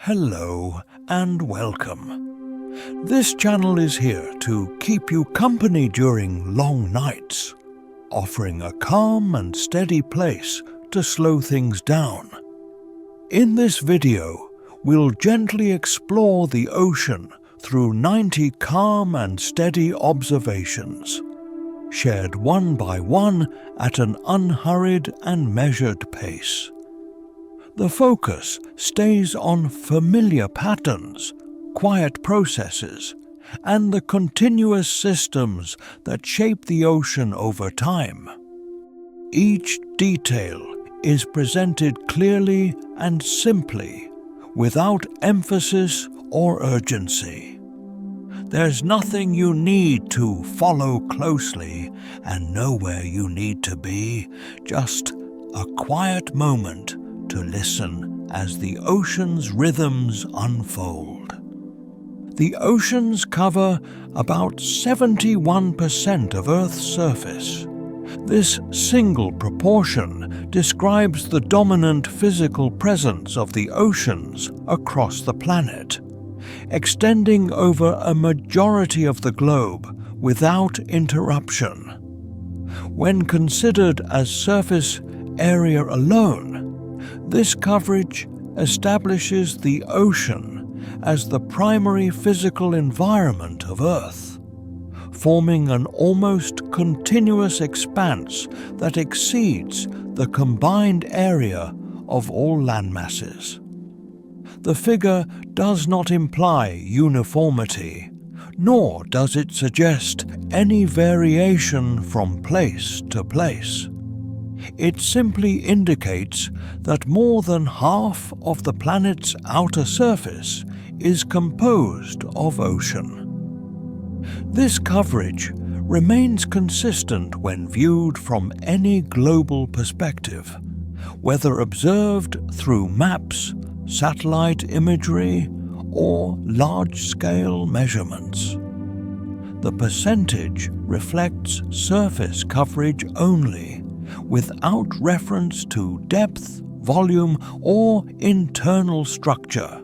Hello and welcome. This channel is here to keep you company during long nights, offering a calm and steady place to slow things down. In this video, we'll gently explore the ocean through 90 calm and steady observations, shared one by one at an unhurried and measured pace. The focus stays on familiar patterns, quiet processes, and the continuous systems that shape the ocean over time. Each detail is presented clearly and simply, without emphasis or urgency. There's nothing you need to follow closely and nowhere you need to be, just a quiet moment to listen as the ocean's rhythms unfold. The oceans cover about 71% of Earth's surface. This single proportion describes the dominant physical presence of the oceans across the planet, extending over a majority of the globe without interruption. When considered as surface area alone, this coverage establishes the ocean as the primary physical environment of Earth, forming an almost continuous expanse that exceeds the combined area of all landmasses. The figure does not imply uniformity, nor does it suggest any variation from place to place. It simply indicates that more than half of the planet's outer surface is composed of ocean. This coverage remains consistent when viewed from any global perspective, whether observed through maps, satellite imagery, or large-scale measurements. The percentage reflects surface coverage only, without reference to depth, volume, or internal structure.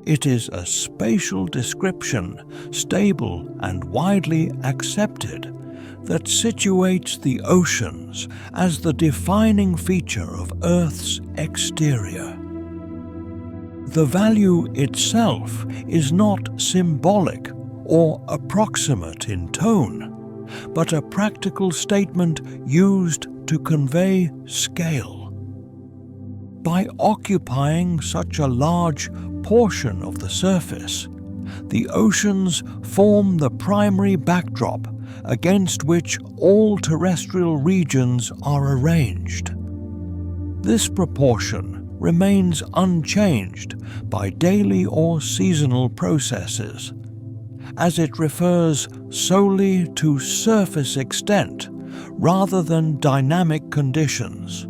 It is a spatial description, stable and widely accepted, that situates the oceans as the defining feature of Earth's exterior. The value itself is not symbolic or approximate in tone, but a practical statement used to convey scale. By occupying such a large portion of the surface, the oceans form the primary backdrop against which all terrestrial regions are arranged. This proportion remains unchanged by daily or seasonal processes, as it refers solely to surface extent rather than dynamic conditions.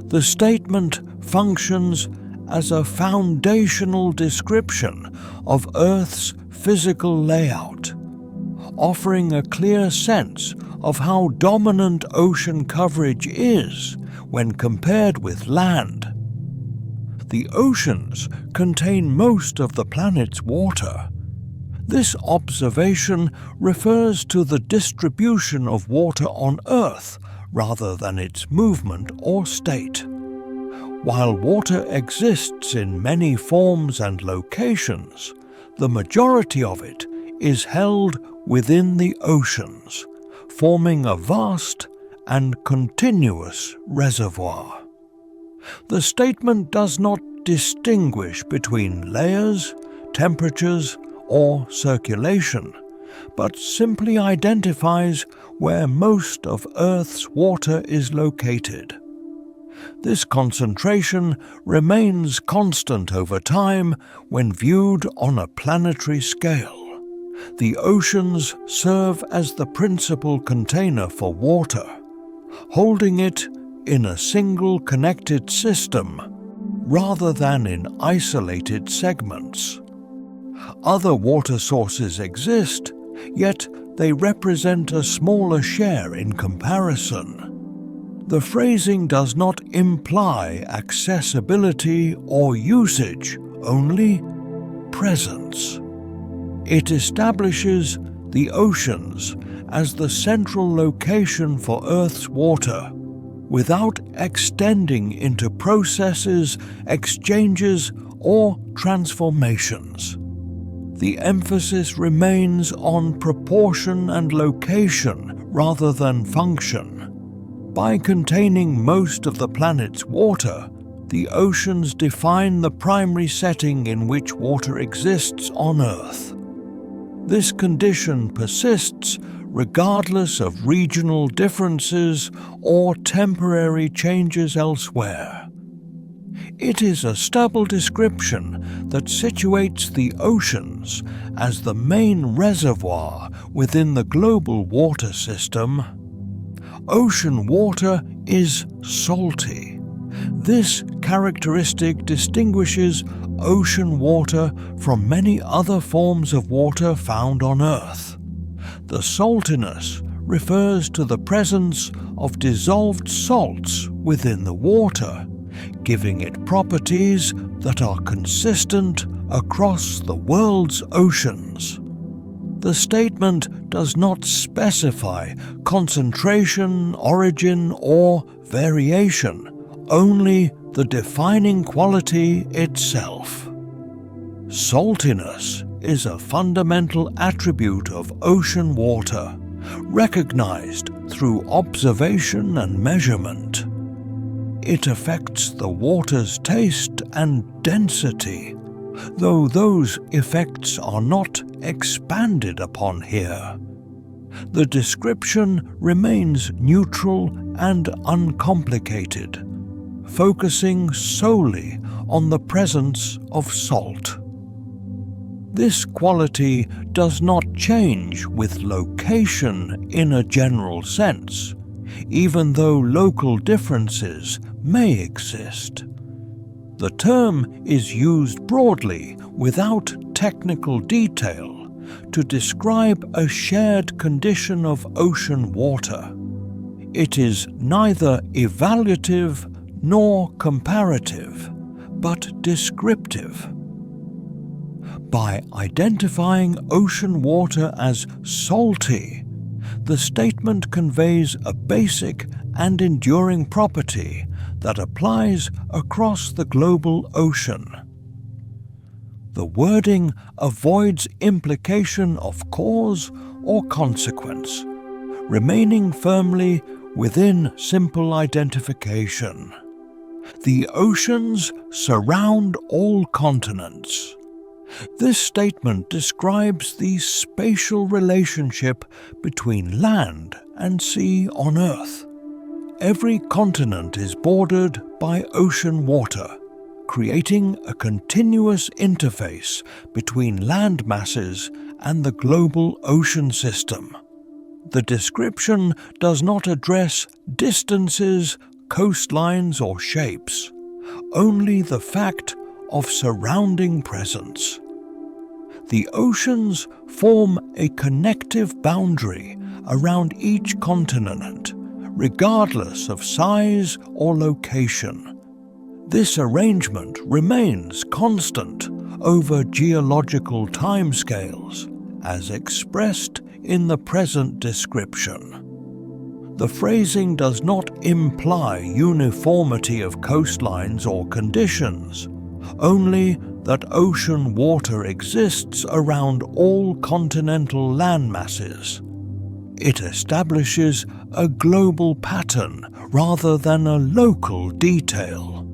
The statement functions as a foundational description of Earth's physical layout, offering a clear sense of how dominant ocean coverage is when compared with land. The oceans contain most of the planet's water. This observation refers to the distribution of water on Earth rather than its movement or state. While water exists in many forms and locations, the majority of it is held within the oceans, forming a vast and continuous reservoir. The statement does not distinguish between layers, temperatures, or circulation, but simply identifies where most of Earth's water is located. This concentration remains constant over time when viewed on a planetary scale. The oceans serve as the principal container for water, holding it in a single connected system rather than in isolated segments. Other water sources exist, yet they represent a smaller share in comparison. The phrasing does not imply accessibility or usage only presence. It establishes the oceans as the central location for Earth's water, without extending into processes, exchanges, or transformations. The emphasis remains on proportion and location rather than function. By containing most of the planet's water, the oceans define the primary setting in which water exists on Earth. This condition persists regardless of regional differences or temporary changes elsewhere. It is a stable description that situates the oceans as the main reservoir within the global water system. Ocean water is salty. This characteristic distinguishes ocean water from many other forms of water found on Earth. The saltiness refers to the presence of dissolved salts within the water, giving it properties that are consistent across the world's oceans. The statement does not specify concentration, origin, or variation, only the defining quality itself. Saltiness is a fundamental attribute of ocean water, recognized through observation and measurement. It affects the water's taste and density, though those effects are not expanded upon here. The description remains neutral and uncomplicated, focusing solely on the presence of salt. This quality does not change with location in a general sense, even though local differences may exist. The term is used broadly without technical detail to describe a shared condition of ocean water. It is neither evaluative nor comparative, but descriptive. By identifying ocean water as salty, the statement conveys a basic and enduring property that applies across the global ocean. The wording avoids implication of cause or consequence, remaining firmly within simple identification. The oceans surround all continents. This statement describes the spatial relationship between land and sea on Earth. Every continent is bordered by ocean water, creating a continuous interface between land masses and the global ocean system. The description does not address distances, coastlines, or shapes, only the fact of surrounding presence. The oceans form a connective boundary around each continent, regardless of size or location. This arrangement remains constant over geological timescales, as expressed in the present description. The phrasing does not imply uniformity of coastlines or conditions, only that ocean water exists around all continental land masses. It establishes a global pattern rather than a local detail.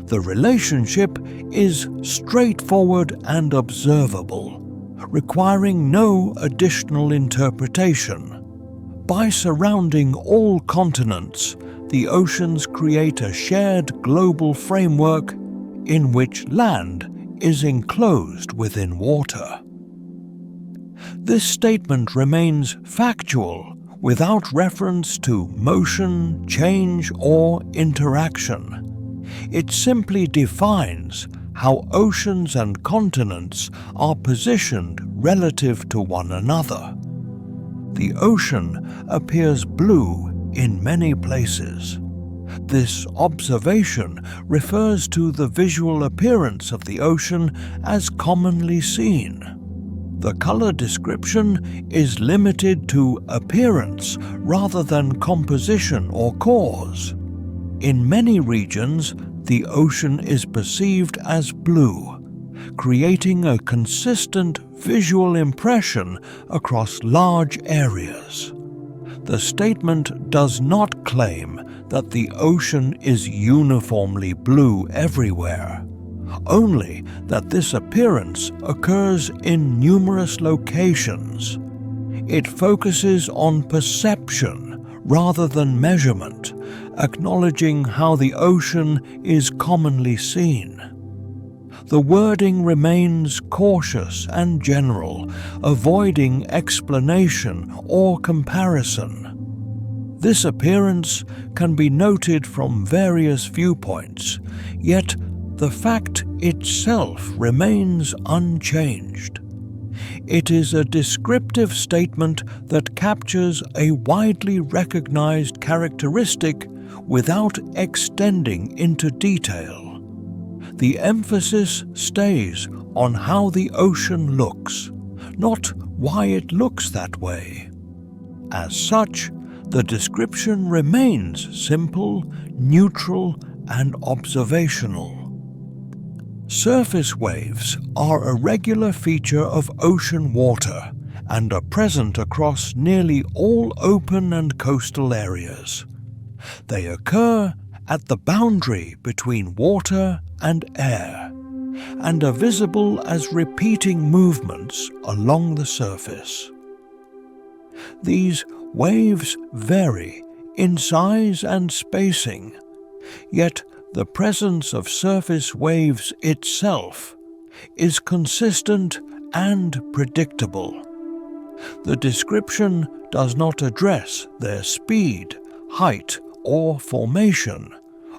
The relationship is straightforward and observable, requiring no additional interpretation. By surrounding all continents, the oceans create a shared global framework in which land is enclosed within water. This statement remains factual without reference to motion, change, or interaction. It simply defines how oceans and continents are positioned relative to one another. The ocean appears blue in many places. This observation refers to the visual appearance of the ocean as commonly seen. The color description is limited to appearance rather than composition or cause. In many regions, the ocean is perceived as blue, creating a consistent visual impression across large areas. The statement does not claim that the ocean is uniformly blue everywhere, only that this appearance occurs in numerous locations. It focuses on perception rather than measurement, acknowledging how the ocean is commonly seen. The wording remains cautious and general, avoiding explanation or comparison. This appearance can be noted from various viewpoints, yet the fact itself remains unchanged. It is a descriptive statement that captures a widely recognized characteristic without extending into detail. The emphasis stays on how the ocean looks, not why it looks that way. As such, the description remains simple, neutral, and observational. Surface waves are a regular feature of ocean water and are present across nearly all open and coastal areas. They occur at the boundary between water and air and are visible as repeating movements along the surface. These waves vary in size and spacing, yet the presence of surface waves itself is consistent and predictable. The description does not address their speed, height, or formation,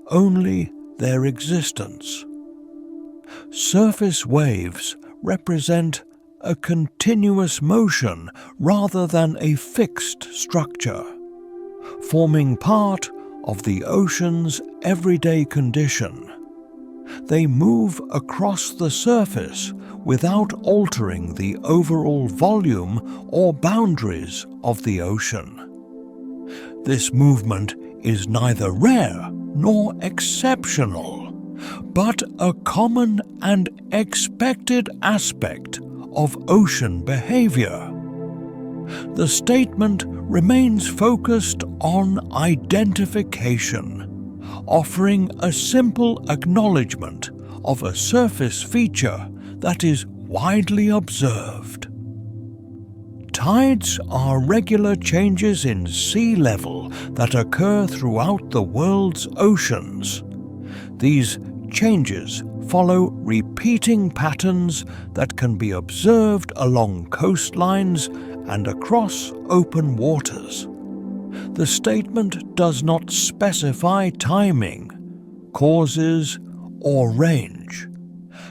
only their existence. Surface waves represent a continuous motion rather than a fixed structure, forming part of the ocean's everyday condition. They move across the surface without altering the overall volume or boundaries of the ocean. This movement is neither rare nor exceptional, but a common and expected aspect of ocean behavior. The statement remains focused on identification, offering a simple acknowledgement of a surface feature that is widely observed. Tides are regular changes in sea level that occur throughout the world's oceans. These changes follow repeating patterns that can be observed along coastlines and across open waters. The statement does not specify timing, causes, or range,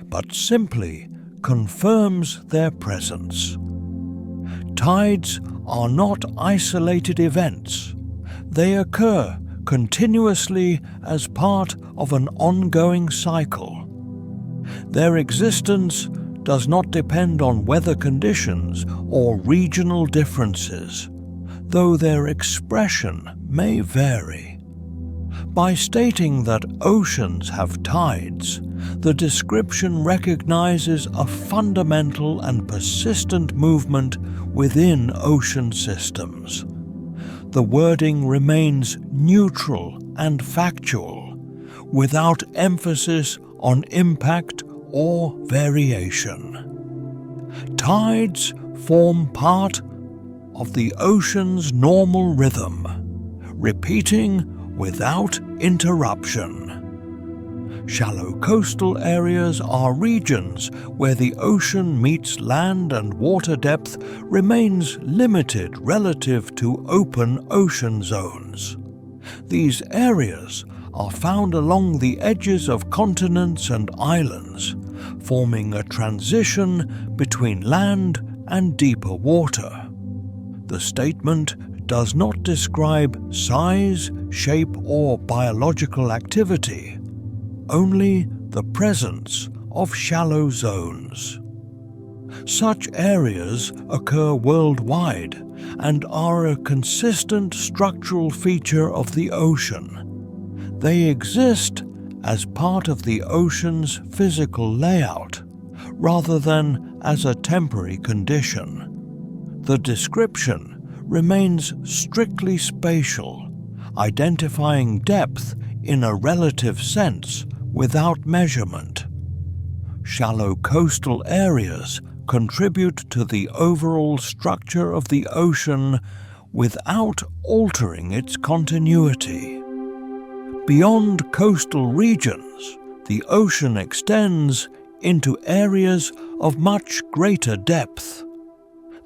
but simply confirms their presence. Tides are not isolated events. They occur continuously as part of an ongoing cycle. Their existence does not depend on weather conditions or regional differences, though their expression may vary. By stating that oceans have tides, the description recognizes a fundamental and persistent movement within ocean systems. The wording remains neutral and factual, without emphasis on impact or variation. Tides form part of the ocean's normal rhythm, repeating without interruption. Shallow coastal areas are regions where the ocean meets land and water depth remains limited relative to open ocean zones. These areas are found along the edges of continents and islands, forming a transition between land and deeper water. The statement does not describe size, shape, or biological activity, only the presence of shallow zones. Such areas occur worldwide and are a consistent structural feature of the ocean. They exist as part of the ocean's physical layout, rather than as a temporary condition. The description remains strictly spatial, identifying depth in a relative sense without measurement. Shallow coastal areas contribute to the overall structure of the ocean without altering its continuity. Beyond coastal regions, the ocean extends into areas of much greater depth.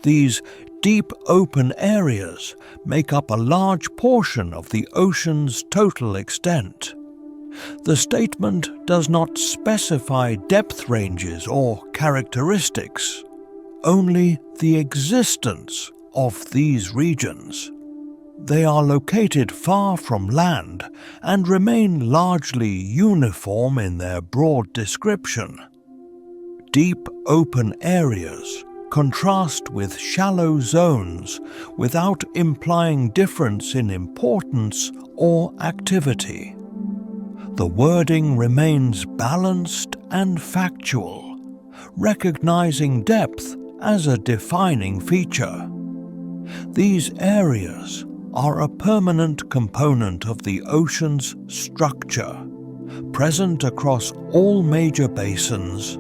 These deep open areas make up a large portion of the ocean's total extent. The statement does not specify depth ranges or characteristics, only the existence of these regions. They are located far from land and remain largely uniform in their broad description. Deep open areas contrast with shallow zones without implying difference in importance or activity. The wording remains balanced and factual, recognizing depth as a defining feature. These areas are a permanent component of the ocean's structure, present across all major basins.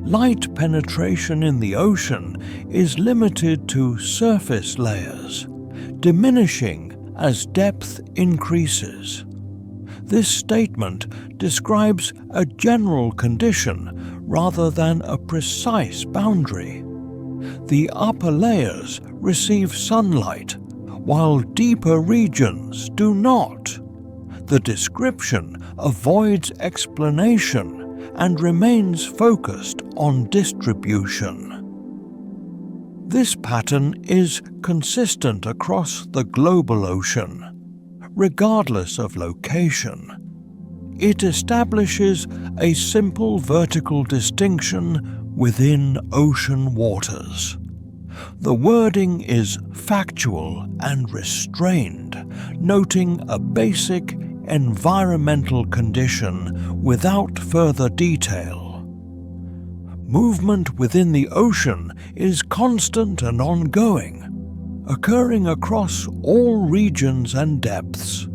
Light penetration in the ocean is limited to surface layers, diminishing as depth increases. This statement describes a general condition rather than a precise boundary. The upper layers receive sunlight, while deeper regions do not. The description avoids explanation and remains focused on distribution. This pattern is consistent across the global ocean, regardless of location. It establishes a simple vertical distinction within ocean waters. The wording is factual and restrained, noting a basic environmental condition without further detail. Movement within the ocean is constant and ongoing, occurring across all regions and depths.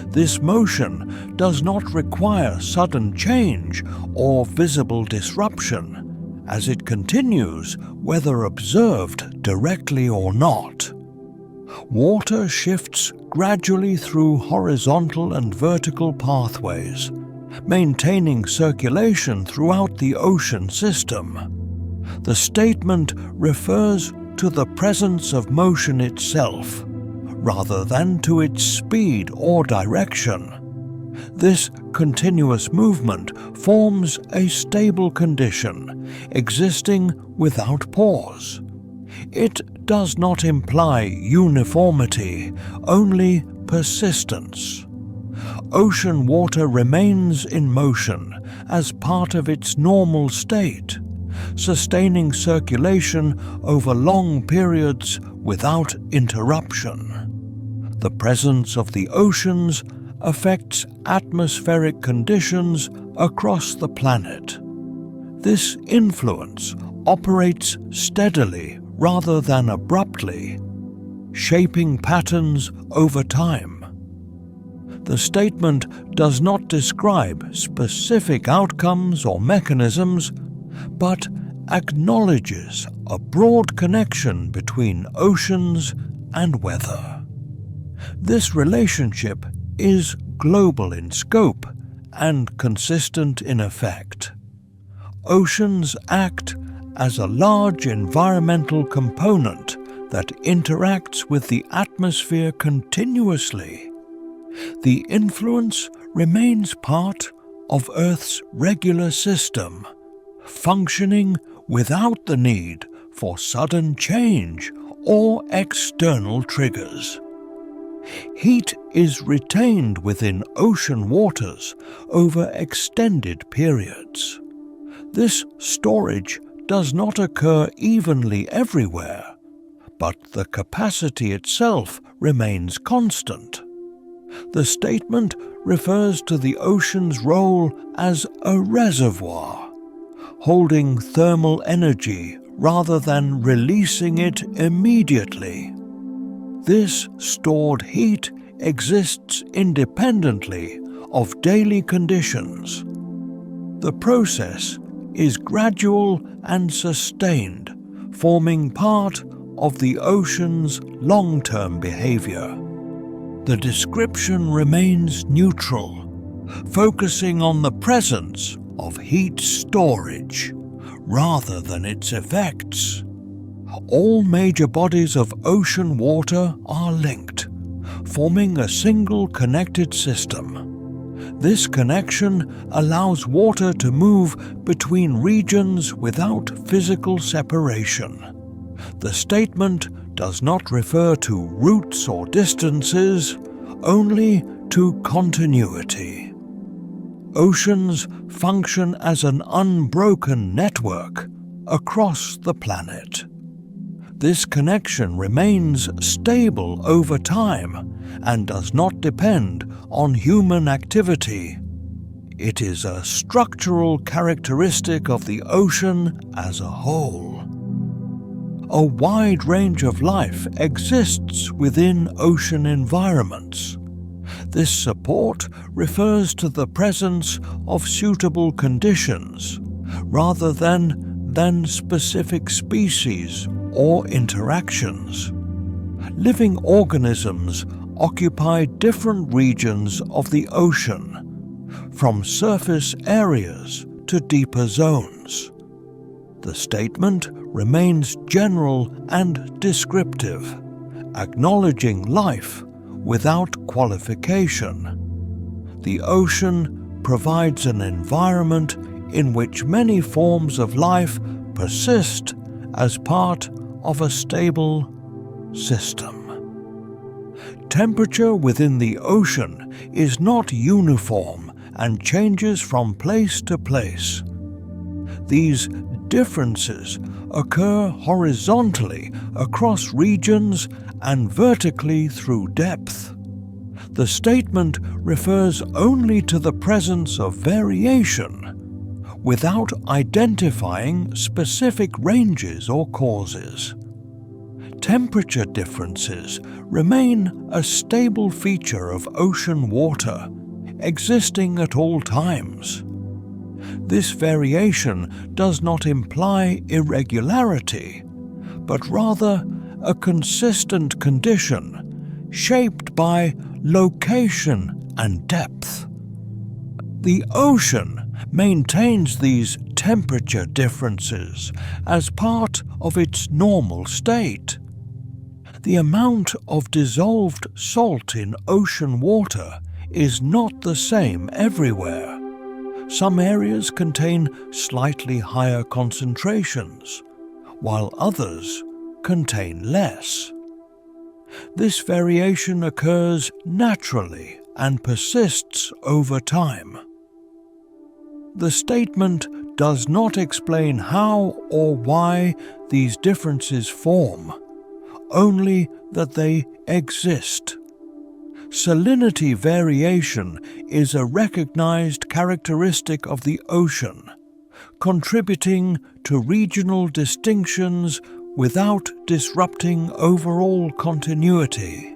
This motion does not require sudden change or visible disruption, as it continues whether observed directly or not. Water shifts gradually through horizontal and vertical pathways, maintaining circulation throughout the ocean system. The statement refers to the presence of motion itself, rather than to its speed or direction. This continuous movement forms a stable condition, existing without pause. It does not imply uniformity, only persistence. Ocean water remains in motion as part of its normal state, sustaining circulation over long periods without interruption. The presence of the oceans affects atmospheric conditions across the planet. This influence operates steadily rather than abruptly, shaping patterns over time. The statement does not describe specific outcomes or mechanisms, but acknowledges a broad connection between oceans and weather. This relationship is global in scope and consistent in effect. Oceans act as a large environmental component that interacts with the atmosphere continuously. The influence remains part of Earth's regular system, functioning without the need for sudden change or external triggers. Heat is retained within ocean waters over extended periods. This storage does not occur evenly everywhere, but the capacity itself remains constant. The statement refers to the ocean's role as a reservoir, holding thermal energy rather than releasing it immediately. This stored heat exists independently of daily conditions. The process is gradual and sustained, forming part of the ocean's long-term behavior. The description remains neutral, focusing on the presence of heat storage rather than its effects. All major bodies of ocean water are linked, forming a single connected system. This connection allows water to move between regions without physical separation. The statement does not refer to routes or distances, only to continuity. Oceans function as an unbroken network across the planet. This connection remains stable over time and does not depend on human activity. It is a structural characteristic of the ocean as a whole. A wide range of life exists within ocean environments. This support refers to the presence of suitable conditions rather than specific species or interactions. Living organisms occupy different regions of the ocean, from surface areas to deeper zones. The statement remains general and descriptive, acknowledging life without qualification. The ocean provides an environment in which many forms of life persist as part of a stable system. Temperature within the ocean is not uniform and changes from place to place. These differences occur horizontally across regions and vertically through depth. The statement refers only to the presence of variation, without identifying specific ranges or causes. Temperature differences remain a stable feature of ocean water, existing at all times. This variation does not imply irregularity, but rather a consistent condition shaped by location and depth. The ocean maintains these temperature differences as part of its normal state. The amount of dissolved salt in ocean water is not the same everywhere. Some areas contain slightly higher concentrations, while others contain less. This variation occurs naturally and persists over time. The statement does not explain how or why these differences form, only that they exist. Salinity variation is a recognized characteristic of the ocean, contributing to regional distinctions without disrupting overall continuity.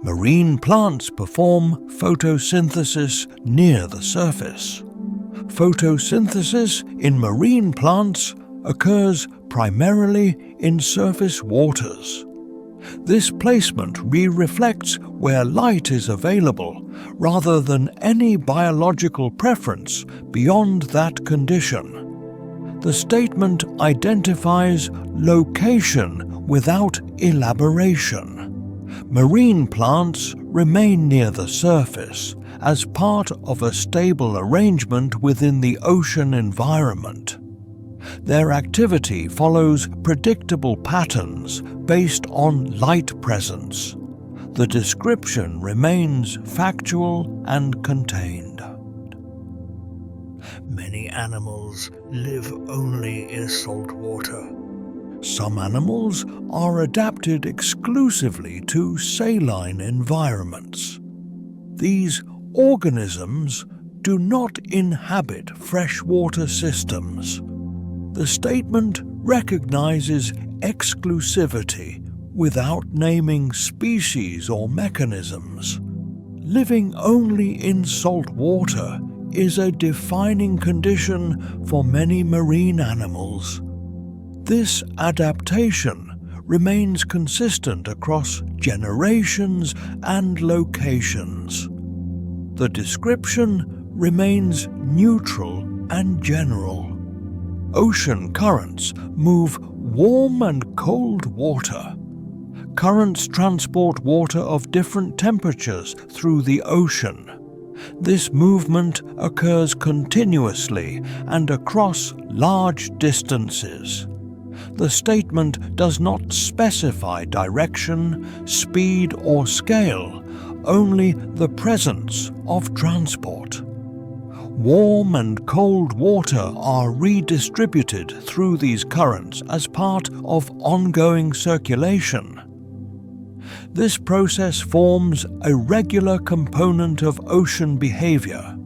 Marine plants perform photosynthesis near the surface. Photosynthesis in marine plants occurs primarily in surface waters. This placement reflects where light is available rather than any biological preference beyond that condition. The statement identifies location without elaboration. Marine plants remain near the surface as part of a stable arrangement within the ocean environment. Their activity follows predictable patterns based on light presence. The description remains factual and contained. Many animals live only in salt water. Some animals are adapted exclusively to saline environments. These organisms do not inhabit freshwater systems. The statement recognizes exclusivity without naming species or mechanisms. Living only in salt water is a defining condition for many marine animals. This adaptation remains consistent across generations and locations. The description remains neutral and general. Ocean currents move warm and cold water. Currents transport water of different temperatures through the ocean. This movement occurs continuously and across large distances. The statement does not specify direction, speed, or scale, only the presence of transport. Warm and cold water are redistributed through these currents as part of ongoing circulation. This process forms a regular component of ocean behavior.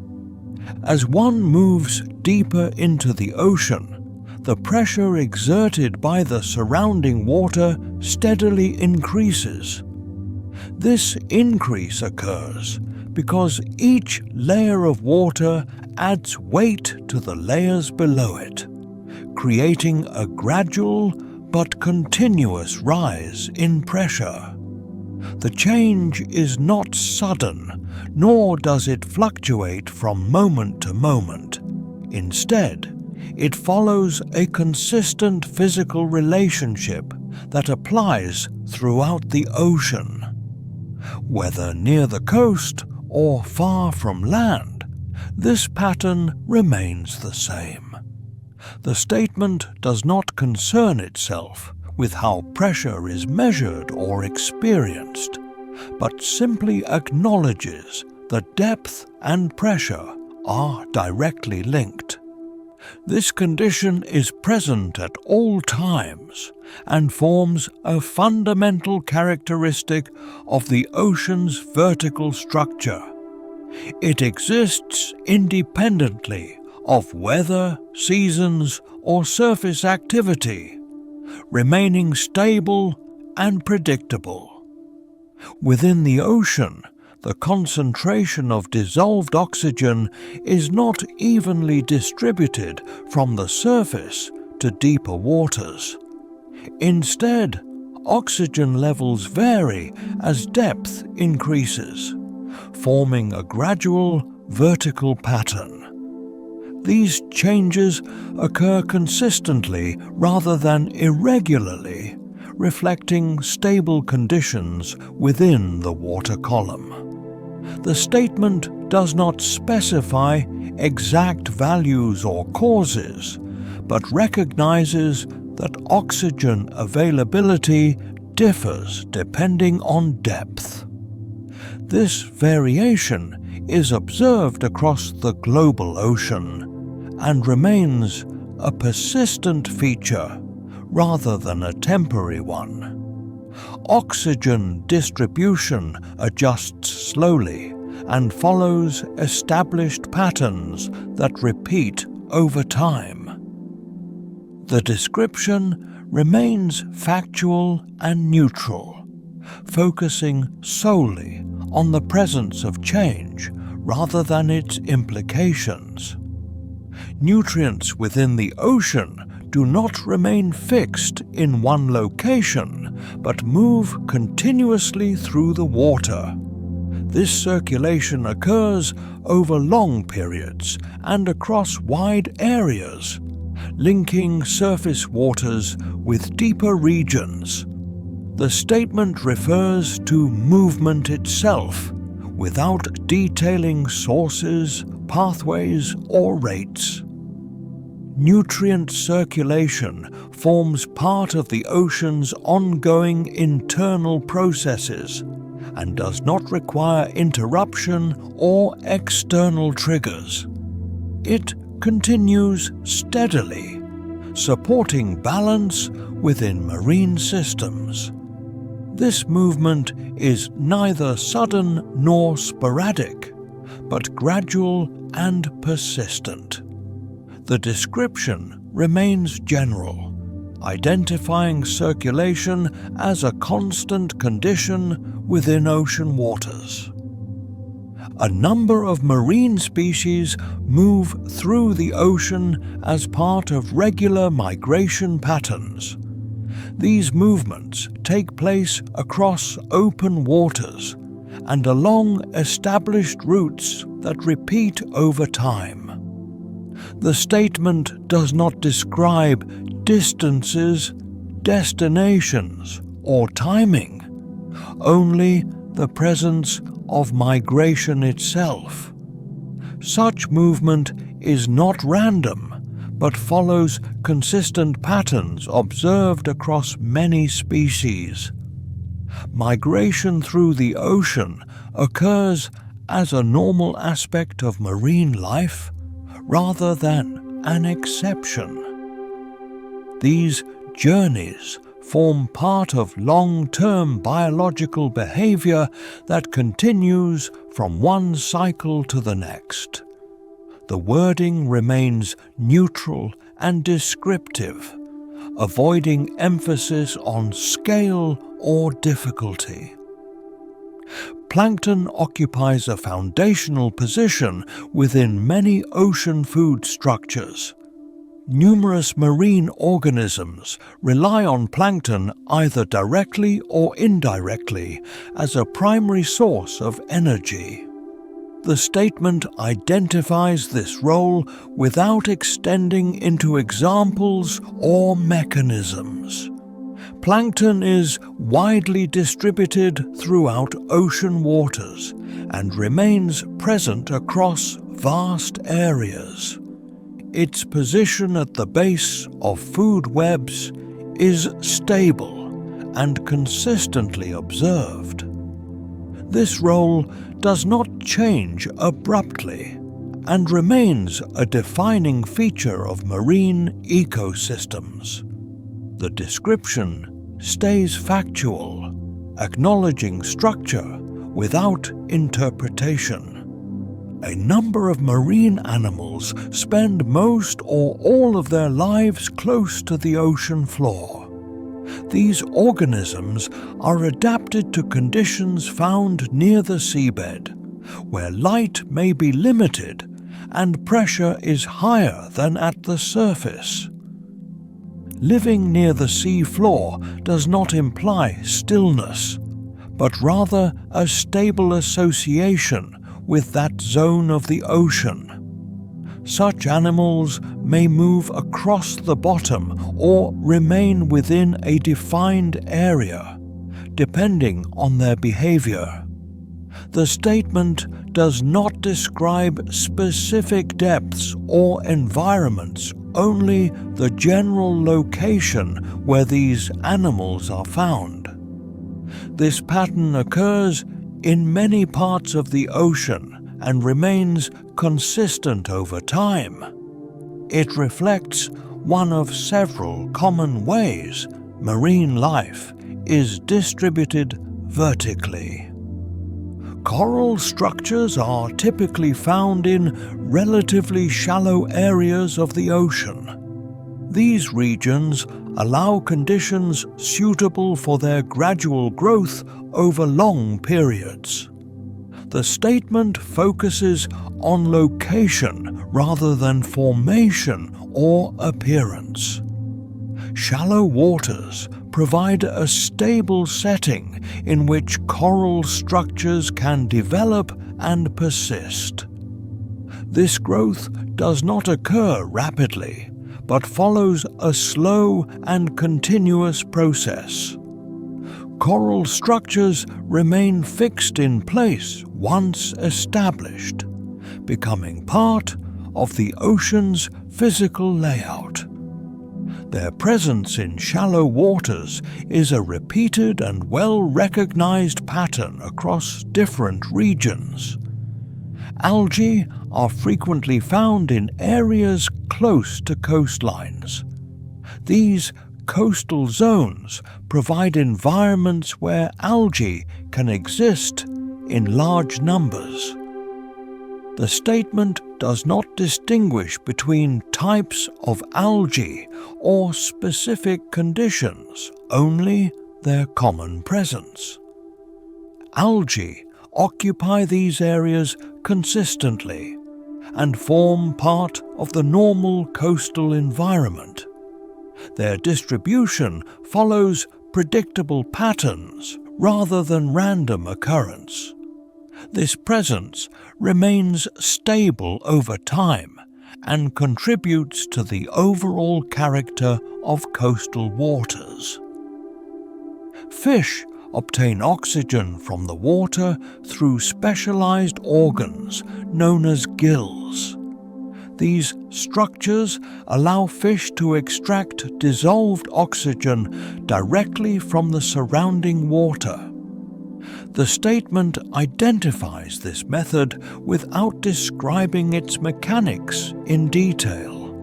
As one moves deeper into the ocean, the pressure exerted by the surrounding water steadily increases. This increase occurs because each layer of water adds weight to the layers below it, creating a gradual but continuous rise in pressure. The change is not sudden, nor does it fluctuate from moment to moment. Instead, it follows a consistent physical relationship that applies throughout the ocean. Whether near the coast or far from land, this pattern remains the same. The statement does not concern itself with how pressure is measured or experienced, but simply acknowledges that depth and pressure are directly linked. This condition is present at all times and forms a fundamental characteristic of the ocean's vertical structure. It exists independently of weather, seasons, or surface activity, remaining stable and predictable. Within the ocean, the concentration of dissolved oxygen is not evenly distributed from the surface to deeper waters. Instead, oxygen levels vary as depth increases, forming a gradual vertical pattern. These changes occur consistently rather than irregularly, reflecting stable conditions within the water column. The statement does not specify exact values or causes, but recognizes that oxygen availability differs depending on depth. This variation is observed across the global ocean and remains a persistent feature rather than a temporary one. Oxygen distribution adjusts slowly and follows established patterns that repeat over time. The description remains factual and neutral, focusing solely on the presence of change rather than its implications. Nutrients within the ocean do not remain fixed in one location, but move continuously through the water. This circulation occurs over long periods and across wide areas, linking surface waters with deeper regions. The statement refers to movement itself, without detailing sources, pathways, or rates. nutrient circulation forms part of the ocean's ongoing internal processes and does not require interruption or external triggers. It continues steadily, supporting balance within marine systems. This movement is neither sudden nor sporadic, but gradual and persistent. The description remains general, identifying circulation as a constant condition within ocean waters. A number of marine species move through the ocean as part of regular migration patterns. These movements take place across open waters and along established routes that repeat over time. The statement does not describe distances, destinations, or timing, only the presence of migration itself. Such movement is not random, but follows consistent patterns observed across many species. Migration through the ocean occurs as a normal aspect of marine life rather than an exception. These journeys form part of long-term biological behavior that continues from one cycle to the next. The wording remains neutral and descriptive, avoiding emphasis on scale or difficulty. Plankton occupies a foundational position within many ocean food structures. Numerous marine organisms rely on plankton either directly or indirectly as a primary source of energy. The statement identifies this role without extending into examples or mechanisms. Plankton is widely distributed throughout ocean waters and remains present across vast areas. Its position at the base of food webs is stable and consistently observed. This role does not change abruptly and remains a defining feature of marine ecosystems. The description stays factual, acknowledging structure without interpretation. A number of marine animals spend most or all of their lives close to the ocean floor. These organisms are adapted to conditions found near the seabed, where light may be limited and pressure is higher than at the surface. Living near the sea floor does not imply stillness, but rather a stable association with that zone of the ocean. Such animals may move across the bottom or remain within a defined area, depending on their behavior. The statement does not describe specific depths or environments, only the general location where these animals are found. This pattern occurs in many parts of the ocean and remains consistent over time. It reflects one of several common ways marine life is distributed vertically. Coral structures are typically found in relatively shallow areas of the ocean. These regions allow conditions suitable for their gradual growth over long periods. The statement focuses on location rather than formation or appearance. Shallow waters provide a stable setting in which coral structures can develop and persist. This growth does not occur rapidly, but follows a slow and continuous process. Coral structures remain fixed in place once established, becoming part of the ocean's physical layout. Their presence in shallow waters is a repeated and well-recognized pattern across different regions. Algae are frequently found in areas close to coastlines. These coastal zones provide environments where algae can exist in large numbers. The statement does not distinguish between types of algae or specific conditions, only their common presence. Algae occupy these areas consistently and form part of the normal coastal environment. Their distribution follows predictable patterns rather than random occurrence. This presence remains stable over time and contributes to the overall character of coastal waters. Fish obtain oxygen from the water through specialized organs known as gills. These structures allow fish to extract dissolved oxygen directly from the surrounding water. The statement identifies this method without describing its mechanics in detail.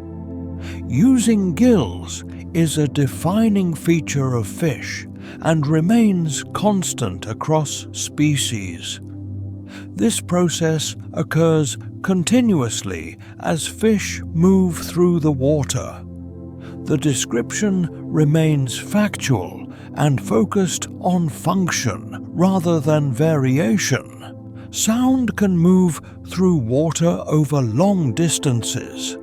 Using gills is a defining feature of fish and remains constant across species. This process occurs continuously as fish move through the water. The description remains factual and focused on function rather than variation. Sound can move through water over long distances.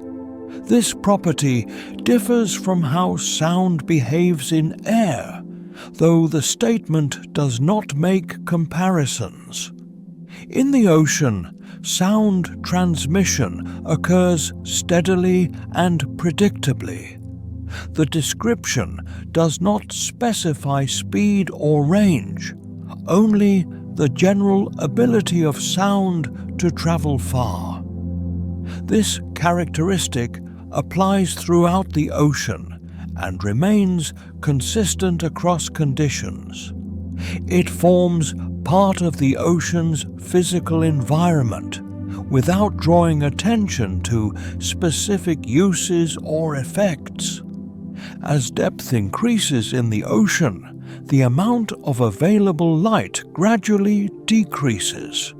This property differs from how sound behaves in air, though the statement does not make comparisons. In the ocean, sound transmission occurs steadily and predictably. The description does not specify speed or range, only the general ability of sound to travel far. This characteristic applies throughout the ocean and remains consistent across conditions. It forms part of the ocean's physical environment without drawing attention to specific uses or effects. As depth increases in the ocean, the amount of available light gradually decreases.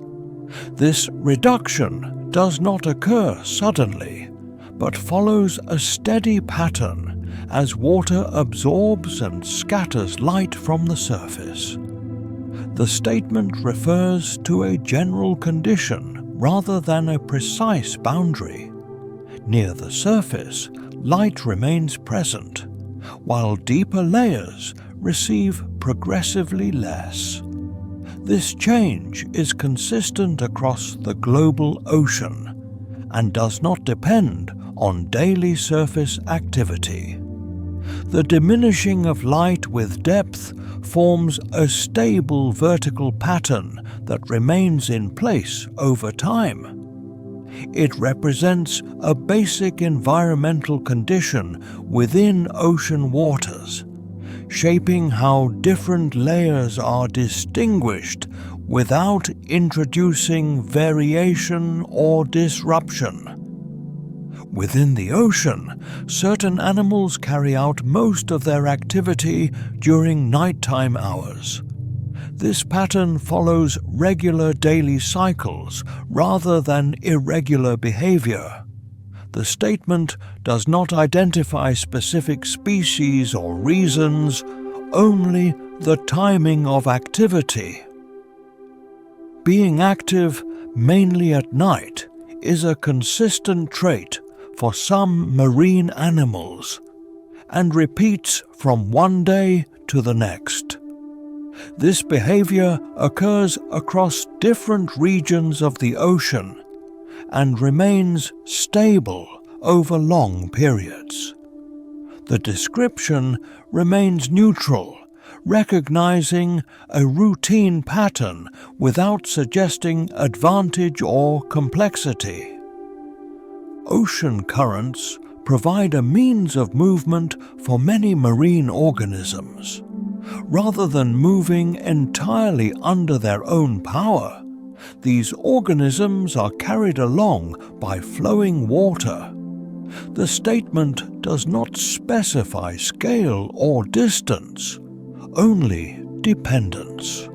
This reduction does not occur suddenly, but follows a steady pattern as water absorbs and scatters light from the surface. The statement refers to a general condition rather than a precise boundary. Near the surface, light remains present, while deeper layers receive progressively less. This change is consistent across the global ocean and does not depend on daily surface activity. The diminishing of light with depth forms a stable vertical pattern that remains in place over time. It represents a basic environmental condition within ocean waters, shaping how different layers are distinguished without introducing variation or disruption. Within the ocean, certain animals carry out most of their activity during nighttime hours. This pattern follows regular daily cycles rather than irregular behavior. The statement does not identify specific species or reasons, only the timing of activity. Being active mainly at night is a consistent trait for some marine animals and repeats from one day to the next. This behavior occurs across different regions of the ocean and remains stable over long periods. The description remains neutral, recognizing a routine pattern without suggesting advantage or complexity. ocean currents provide a means of movement for many marine organisms. Rather than moving entirely under their own power, these organisms are carried along by flowing water. The statement does not specify scale or distance, only dependence.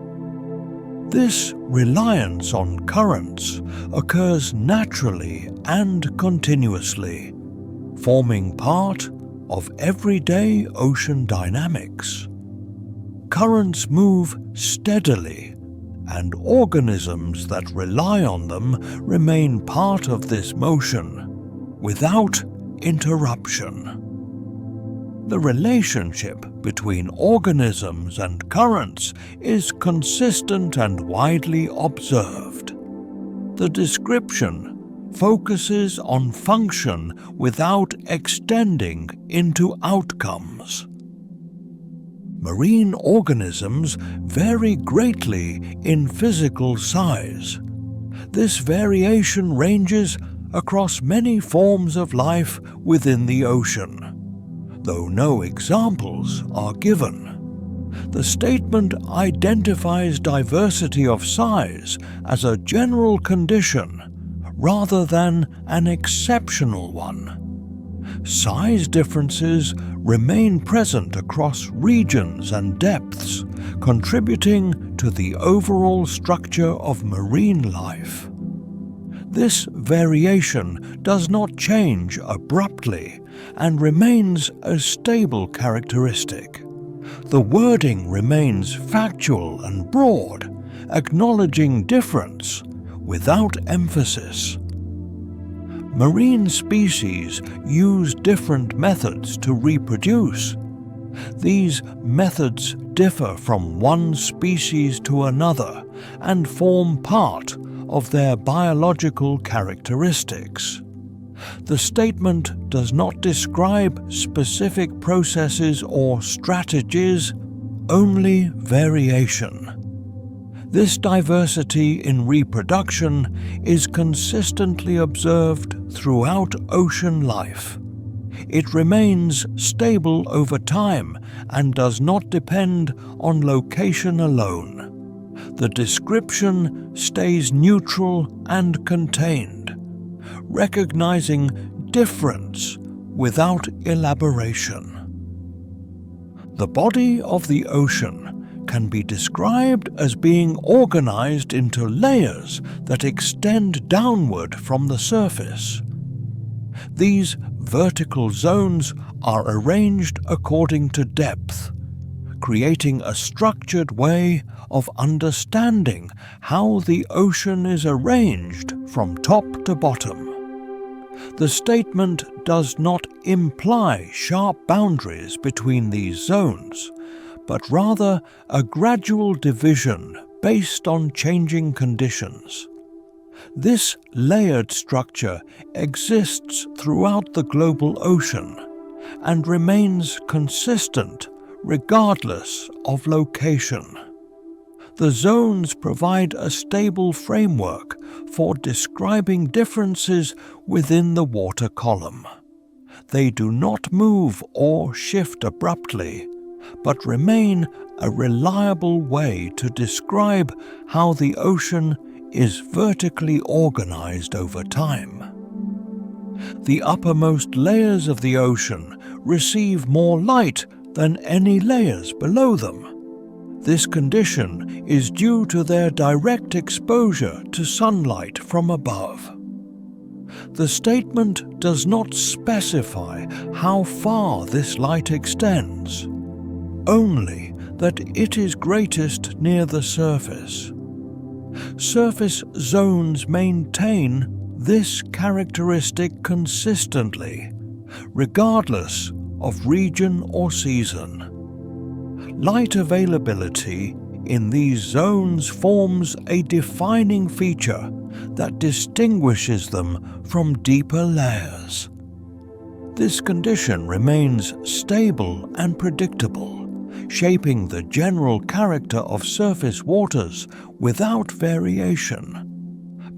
This reliance on currents occurs naturally and continuously, forming part of everyday ocean dynamics. Currents move steadily, and organisms that rely on them remain part of this motion, without interruption. The relationship between organisms and currents is consistent and widely observed. The description focuses on function without extending into outcomes. Marine organisms vary greatly in physical size. This variation ranges across many forms of life within the ocean, though no examples are given. The statement identifies diversity of size as a general condition rather than an exceptional one. Size differences remain present across regions and depths, contributing to the overall structure of marine life. This variation does not change abruptly and remains a stable characteristic. The wording remains factual and broad, acknowledging difference without emphasis. Marine species use different methods to reproduce. These methods differ from one species to another and form part of their biological characteristics. The statement does not describe specific processes or strategies, only variation. This diversity in reproduction is consistently observed throughout ocean life. It remains stable over time and does not depend on location alone. The description stays neutral and contained, recognizing difference without elaboration. The body of the ocean can be described as being organized into layers that extend downward from the surface. These vertical zones are arranged according to depth, creating a structured way of understanding how the ocean is arranged from top to bottom. The statement does not imply sharp boundaries between these zones, but rather a gradual division based on changing conditions. This layered structure exists throughout the global ocean and remains consistent regardless of location. The zones provide a stable framework for describing differences within the water column. They do not move or shift abruptly, but remain a reliable way to describe how the ocean is vertically organized over time. The uppermost layers of the ocean receive more light than any layers below them. This condition is due to their direct exposure to sunlight from above. The statement does not specify how far this light extends, only that it is greatest near the surface. Surface zones maintain this characteristic consistently, regardless of region or season. Light availability in these zones forms a defining feature that distinguishes them from deeper layers. This condition remains stable and predictable, shaping the general character of surface waters without variation.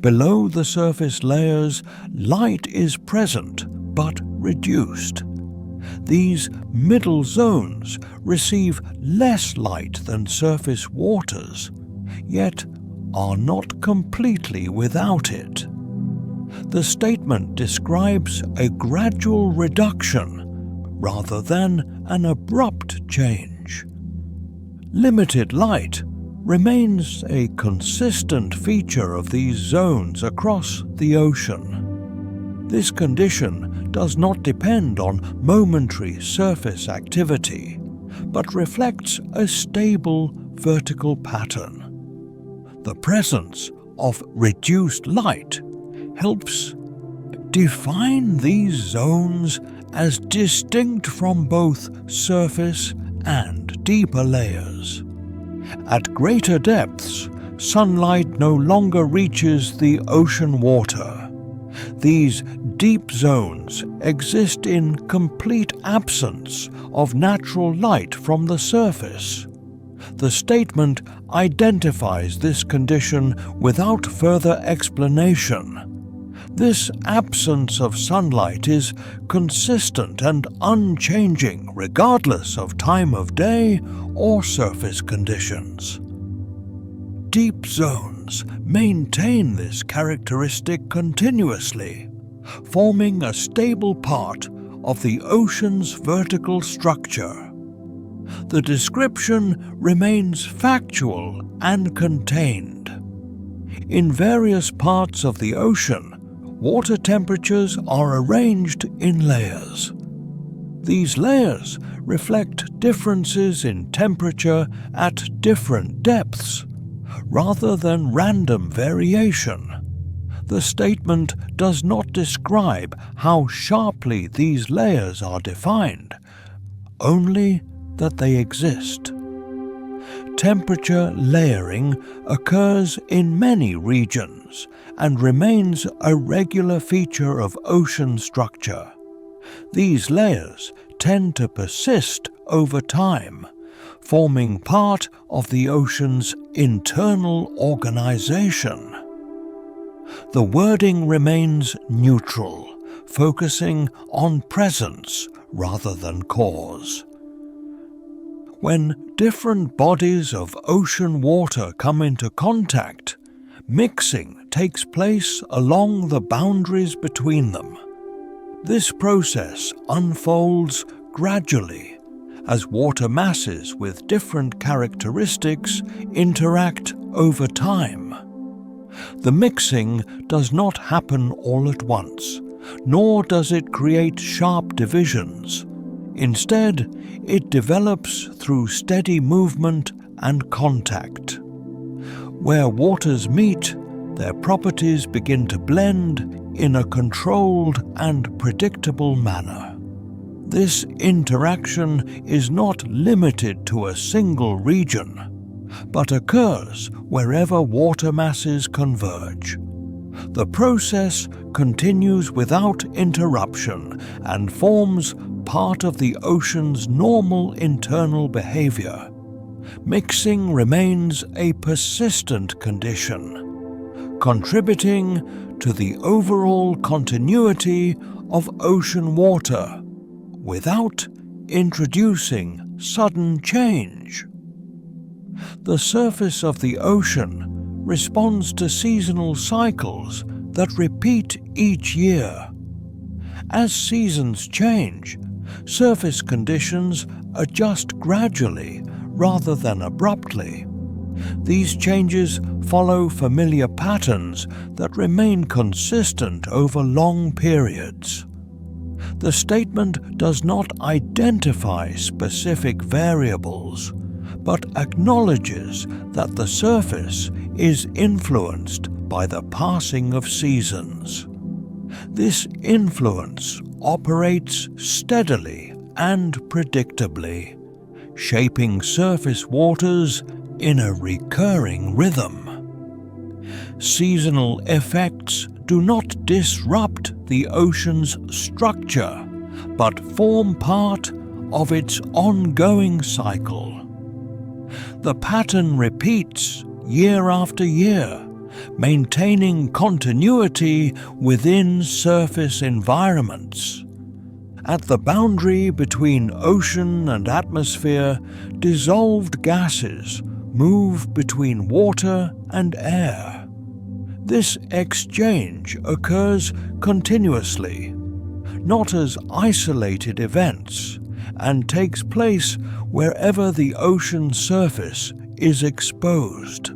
Below the surface layers, light is present but reduced. These middle zones receive less light than surface waters, yet are not completely without it. The statement describes a gradual reduction rather than an abrupt change. Limited light remains a consistent feature of these zones across the ocean. This condition does not depend on momentary surface activity, but reflects a stable vertical pattern. The presence of reduced light helps define these zones as distinct from both surface and deeper layers. At greater depths, sunlight no longer reaches the ocean water. These deep zones exist in complete absence of natural light from the surface. The statement identifies this condition without further explanation. This absence of sunlight is consistent and unchanging regardless of time of day or surface conditions. Deep zones maintain this characteristic continuously, forming a stable part of the ocean's vertical structure. The description remains factual and contained. In various parts of the ocean, water temperatures are arranged in layers. These layers reflect differences in temperature at different depths, rather than random variation. The statement does not describe how sharply these layers are defined, only that they exist. Temperature layering occurs in many regions and remains a regular feature of ocean structure. These layers tend to persist over time, forming part of the ocean's internal organization. The wording remains neutral, focusing on presence rather than cause. When different bodies of ocean water come into contact, mixing takes place along the boundaries between them. This process unfolds gradually as water masses with different characteristics interact over time. The mixing does not happen all at once, nor does it create sharp divisions. Instead, it develops through steady movement and contact. Where waters meet, their properties begin to blend in a controlled and predictable manner. This interaction is not limited to a single region, but occurs wherever water masses converge. The process continues without interruption and forms part of the ocean's normal internal behavior. Mixing remains a persistent condition, contributing to the overall continuity of ocean water without introducing sudden change. The surface of the ocean responds to seasonal cycles that repeat each year. As seasons change, surface conditions adjust gradually rather than abruptly. These changes follow familiar patterns that remain consistent over long periods. The statement does not identify specific variables, but acknowledges that the surface is influenced by the passing of seasons. This influence operates steadily and predictably, shaping surface waters in a recurring rhythm. Seasonal effects do not disrupt the ocean's structure, but form part of its ongoing cycle. The pattern repeats year after year, maintaining continuity within surface environments. At the boundary between ocean and atmosphere, dissolved gases move between water and air. This exchange occurs continuously, not as isolated events, and takes place wherever the ocean surface is exposed.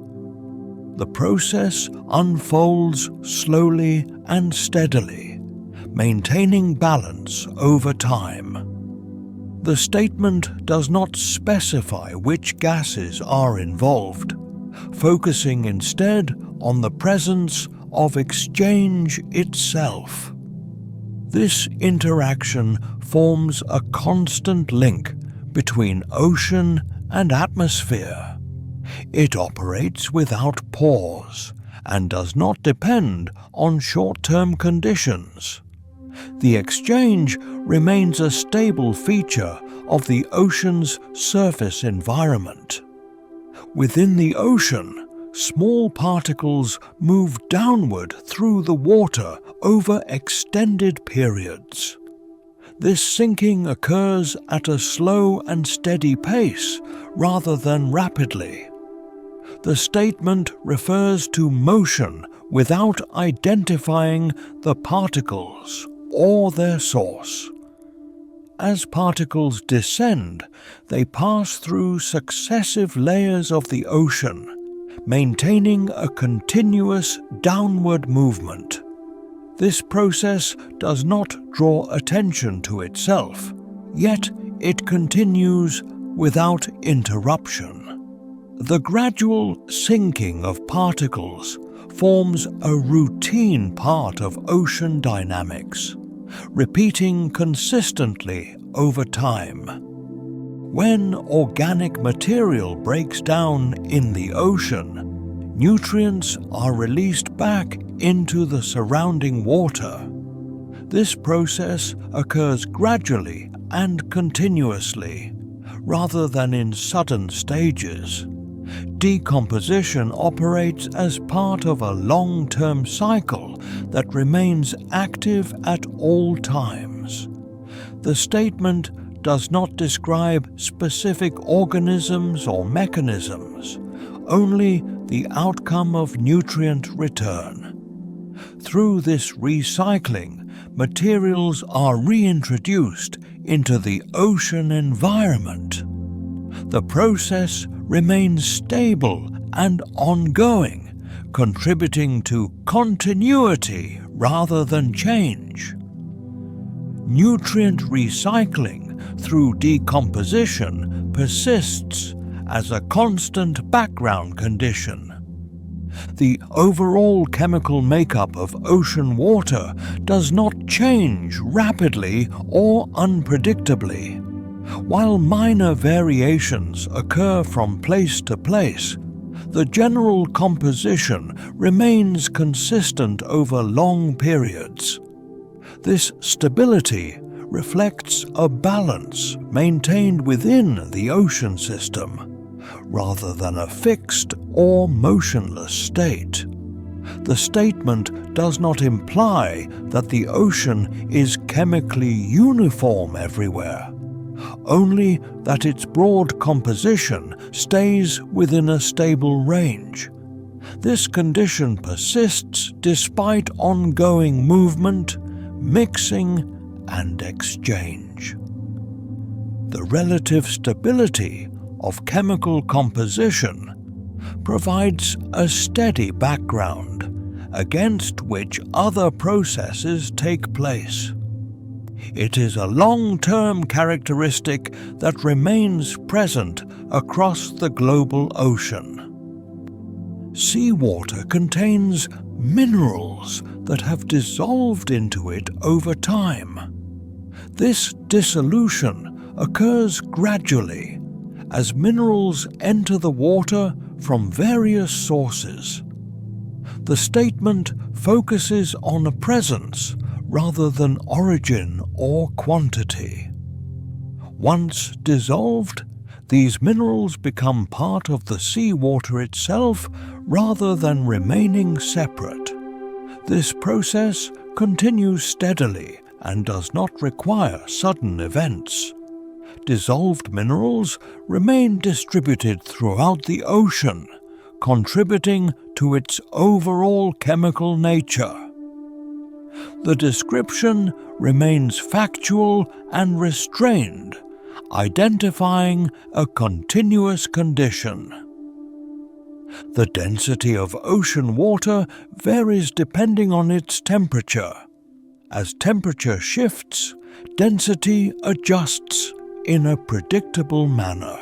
The process unfolds slowly and steadily, maintaining balance over time. The statement does not specify which gases are involved, focusing instead on the presence of exchange itself. This interaction forms a constant link between ocean and atmosphere. It operates without pause and does not depend on short-term conditions. The exchange remains a stable feature of the ocean's surface environment. Within the ocean, small particles move downward through the water over extended periods. This sinking occurs at a slow and steady pace rather than rapidly. The statement refers to motion without identifying the particles or their source. As particles descend, they pass through successive layers of the ocean, maintaining a continuous downward movement. This process does not draw attention to itself, yet it continues without interruption. The gradual sinking of particles forms a routine part of ocean dynamics, repeating consistently over time. When organic material breaks down in the ocean, nutrients are released back into the surrounding water. This process occurs gradually and continuously, rather than in sudden stages. Decomposition operates as part of a long-term cycle that remains active at all times. The statement does not describe specific organisms or mechanisms, only the outcome of nutrient return. Through this recycling, materials are reintroduced into the ocean environment. The process remains stable and ongoing, contributing to continuity rather than change. Nutrient recycling through decomposition persists as a constant background condition. The overall chemical makeup of ocean water does not change rapidly or unpredictably. While minor variations occur from place to place, the general composition remains consistent over long periods. This stability reflects a balance maintained within the ocean system, rather than a fixed or motionless state. The statement does not imply that the ocean is chemically uniform everywhere, only that its broad composition stays within a stable range. This condition persists despite ongoing movement, mixing, and exchange. The relative stability of chemical composition provides a steady background against which other processes take place. It is a long-term characteristic that remains present across the global ocean. Seawater contains minerals that have dissolved into it over time. This dissolution occurs gradually as minerals enter the water from various sources. The statement focuses on a presence rather than origin or quantity. Once dissolved, these minerals become part of the seawater itself rather than remaining separate. This process continues steadily and does not require sudden events. Dissolved minerals remain distributed throughout the ocean, contributing to its overall chemical nature. The description remains factual and restrained, identifying a continuous condition. The density of ocean water varies depending on its temperature. As temperature shifts, density adjusts in a predictable manner.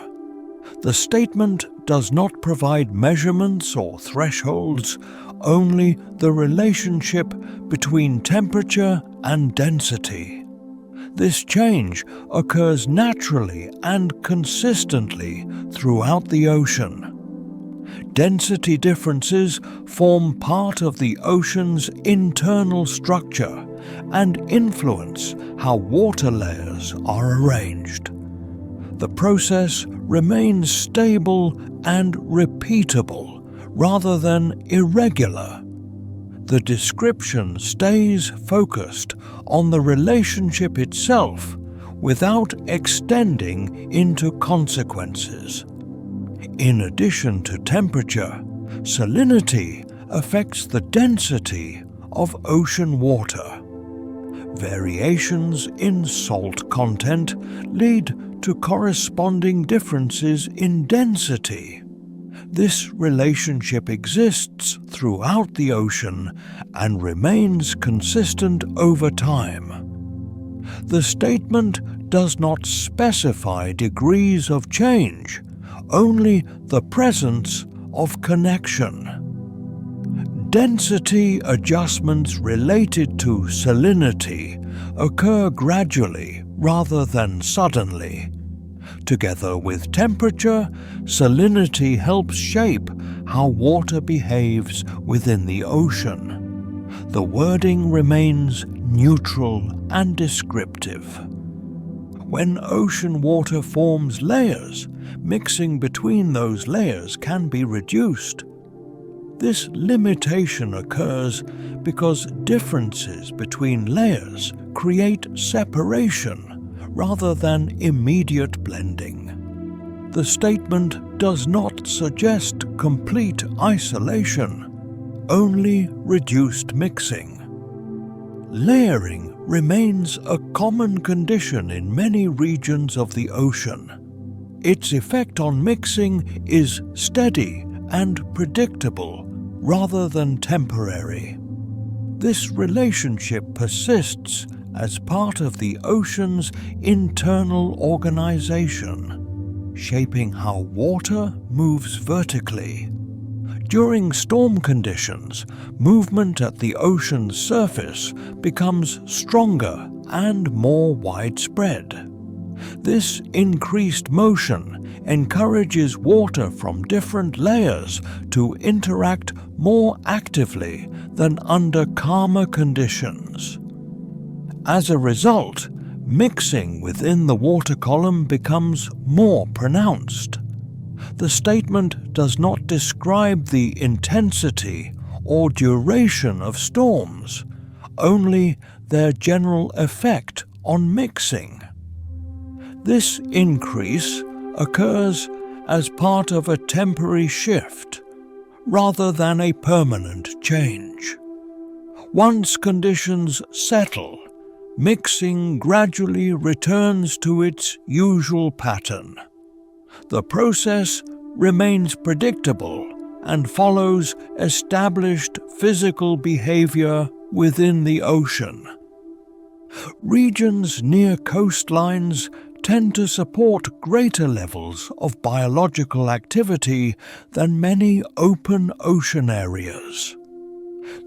The statement does not provide measurements or thresholds, only the relationship between temperature and density. This change occurs naturally and consistently throughout the ocean. Density differences form part of the ocean's internal structure and influence how water layers are arranged. The process remains stable and repeatable rather than irregular. The description stays focused on the relationship itself without extending into consequences. In addition to temperature, salinity affects the density of ocean water. Variations in salt content lead to corresponding differences in density. This relationship exists throughout the ocean and remains consistent over time. The statement does not specify degrees of change, only the presence of connection. Density adjustments related to salinity occur gradually rather than suddenly. Together with temperature, salinity helps shape how water behaves within the ocean. The wording remains neutral and descriptive. When ocean water forms layers, mixing between those layers can be reduced. This limitation occurs because differences between layers create separation rather than immediate blending. The statement does not suggest complete isolation, only reduced mixing. Layering remains a common condition in many regions of the ocean. Its effect on mixing is steady and predictable rather than temporary. This relationship persists as part of the ocean's internal organization, shaping how water moves vertically. During storm conditions, movement at the ocean's surface becomes stronger and more widespread. This increased motion encourages water from different layers to interact more actively than under calmer conditions. As a result, mixing within the water column becomes more pronounced. The statement does not describe the intensity or duration of storms, only their general effect on mixing. This increase occurs as part of a temporary shift, rather than a permanent change. Once conditions settle, mixing gradually returns to its usual pattern. The process remains predictable and follows established physical behavior within the ocean. Regions near coastlines tend to support greater levels of biological activity than many open ocean areas.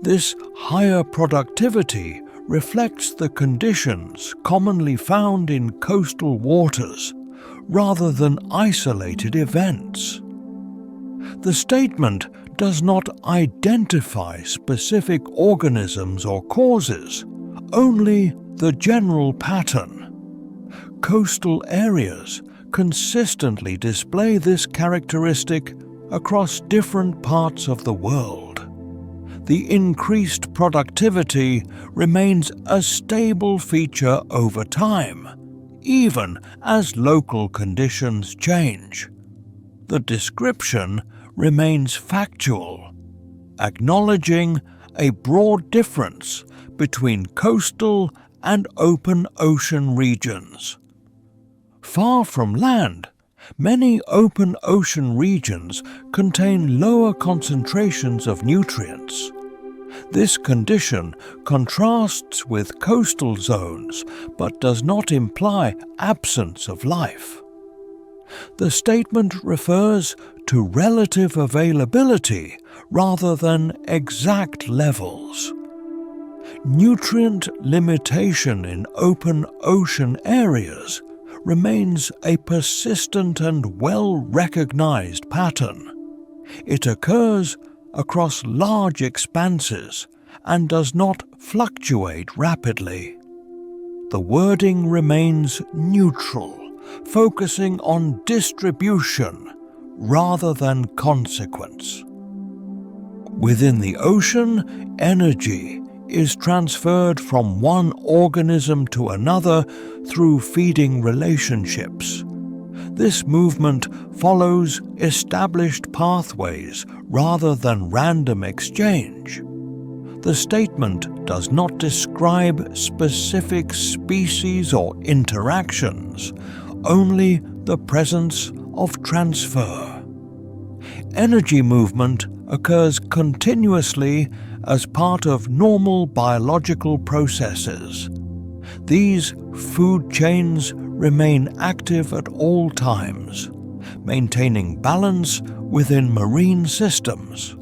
This higher productivity reflects the conditions commonly found in coastal waters, rather than isolated events. The statement does not identify specific organisms or causes, only the general pattern. Coastal areas consistently display this characteristic across different parts of the world. The increased productivity remains a stable feature over time, even as local conditions change. The description remains factual, acknowledging a broad difference between coastal and open ocean regions. Far from land, many open ocean regions contain lower concentrations of nutrients. This condition contrasts with coastal zones but does not imply absence of life. The statement refers to relative availability rather than exact levels. Nutrient limitation in open ocean areas remains a persistent and well-recognized pattern. It occurs across large expanses and does not fluctuate rapidly. The wording remains neutral, focusing on distribution rather than consequence. Within the ocean, energy is transferred from one organism to another through feeding relationships. This movement follows established pathways rather than random exchange. The statement does not describe specific species or interactions, only the presence of transfer. Energy movement occurs continuously as part of normal biological processes. These food chains remain active at all times, maintaining balance within marine systems.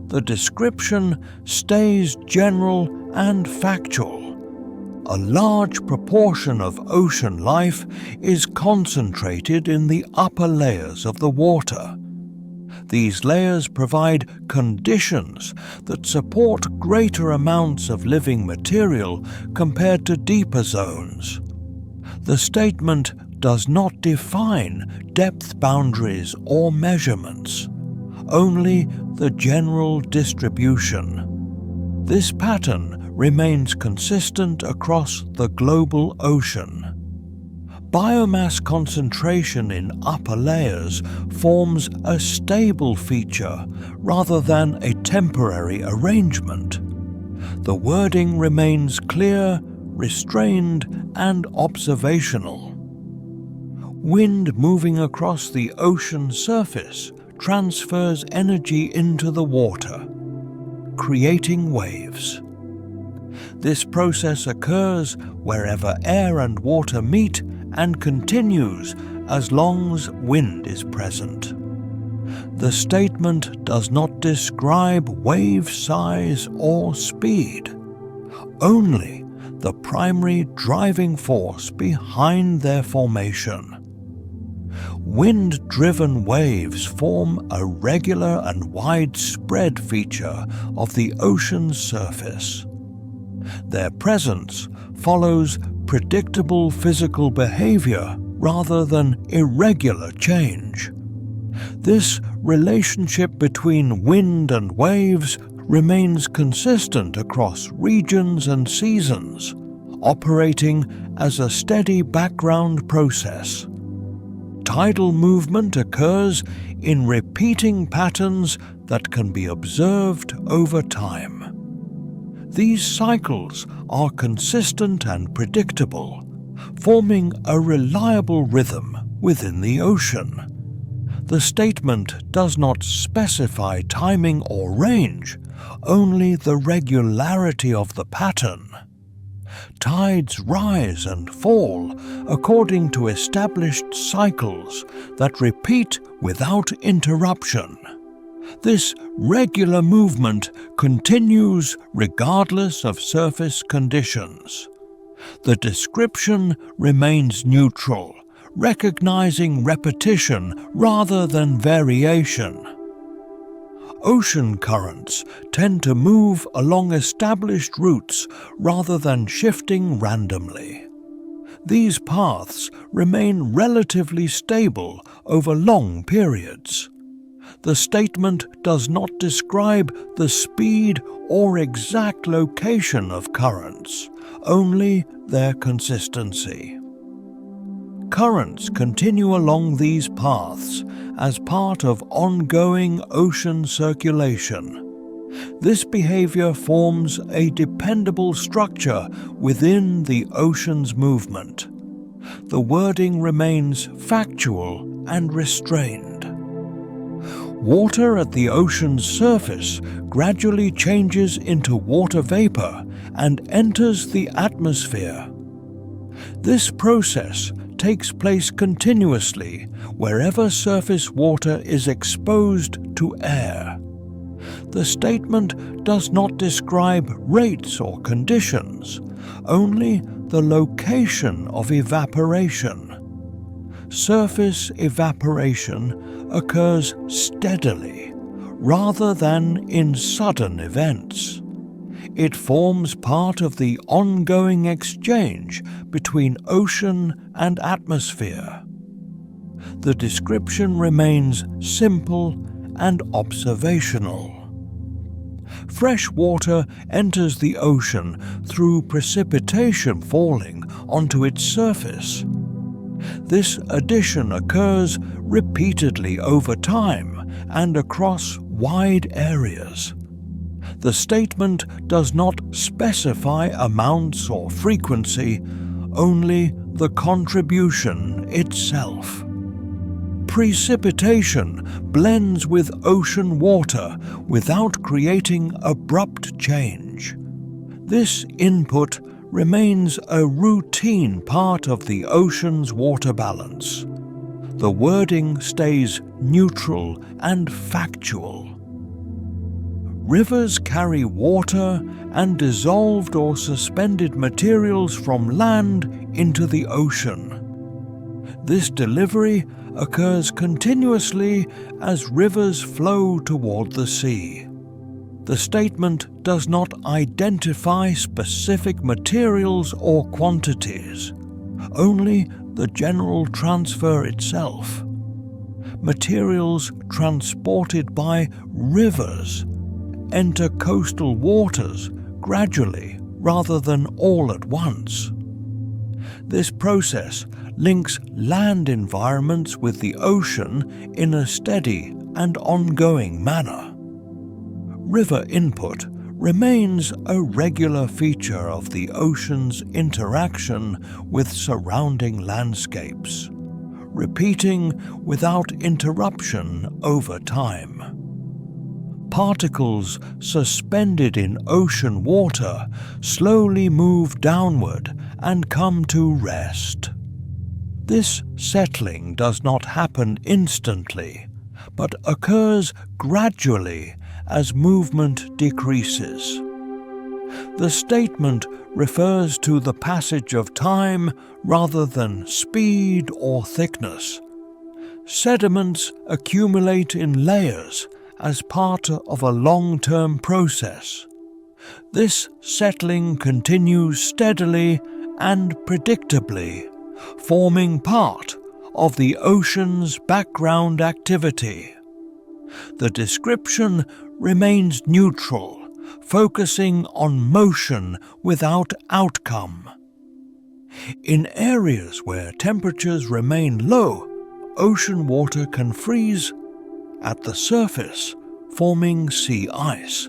The description stays general and factual. A large proportion of ocean life is concentrated in the upper layers of the water. These layers provide conditions that support greater amounts of living material compared to deeper zones. The statement does not define depth boundaries or measurements, only the general distribution. This pattern remains consistent across the global ocean. Biomass concentration in upper layers forms a stable feature rather than a temporary arrangement. The wording remains clear, restrained, and observational. Wind moving across the ocean surface transfers energy into the water, creating waves. This process occurs wherever air and water meet and continues as long as wind is present. The statement does not describe wave size or speed, only the primary driving force behind their formation. Wind-driven waves form a regular and widespread feature of the ocean's surface. Their presence follows predictable physical behavior rather than irregular change. This relationship between wind and waves remains consistent across regions and seasons, operating as a steady background process. Tidal movement occurs in repeating patterns that can be observed over time. These cycles are consistent and predictable, forming a reliable rhythm within the ocean. The statement does not specify timing or range, only the regularity of the pattern. Tides rise and fall according to established cycles that repeat without interruption. This regular movement continues regardless of surface conditions. The description remains neutral, recognizing repetition rather than variation. Ocean currents tend to move along established routes rather than shifting randomly. these paths remain relatively stable over long periods. The statement does not describe the speed or exact location of currents, only their consistency. Currents continue along these paths as part of ongoing ocean circulation. This behavior forms a dependable structure within the ocean's movement. The wording remains factual and restrained. Water at the ocean's surface gradually changes into water vapor and enters the atmosphere. This process takes place continuously wherever surface water is exposed to air. The statement does not describe rates or conditions, only the location of evaporation. Surface evaporation occurs steadily, rather than in sudden events. It forms part of the ongoing exchange between ocean and atmosphere. The description remains simple and observational. Fresh water enters the ocean through precipitation falling onto its surface. This addition occurs repeatedly over time and across wide areas. The statement does not specify amounts or frequency, only the contribution itself. Precipitation blends with ocean water without creating abrupt change. This input remains a routine part of the ocean's water balance. The wording stays neutral and factual. Rivers carry water and dissolved or suspended materials from land into the ocean. This delivery occurs continuously as rivers flow toward the sea. The statement does not identify specific materials or quantities, only the general transfer itself. Materials transported by rivers enter coastal waters gradually rather than all at once. This process links land environments with the ocean in a steady and ongoing manner. River input remains a regular feature of the ocean's interaction with surrounding landscapes, repeating without interruption over time. Particles suspended in ocean water slowly move downward and come to rest. This settling does not happen instantly, but occurs gradually as movement decreases. The statement refers to the passage of time rather than speed or thickness. Sediments accumulate in layers as part of a long-term process. This settling continues steadily and predictably, forming part of the ocean's background activity. The description remains neutral, focusing on motion without outcome. In areas where temperatures remain low, ocean water can freeze at the surface, forming sea ice.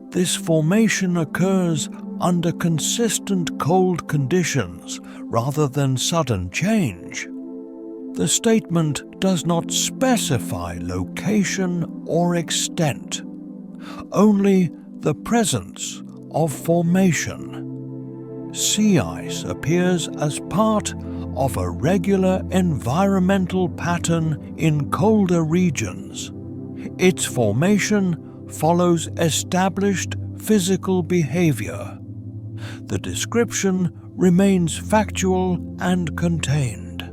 This formation occurs under consistent cold conditions rather than sudden change. The statement does not specify location or extent, only the presence of formation. Sea ice appears as part of a regular environmental pattern in colder regions. Its formation follows established physical behavior. The description remains factual and contained.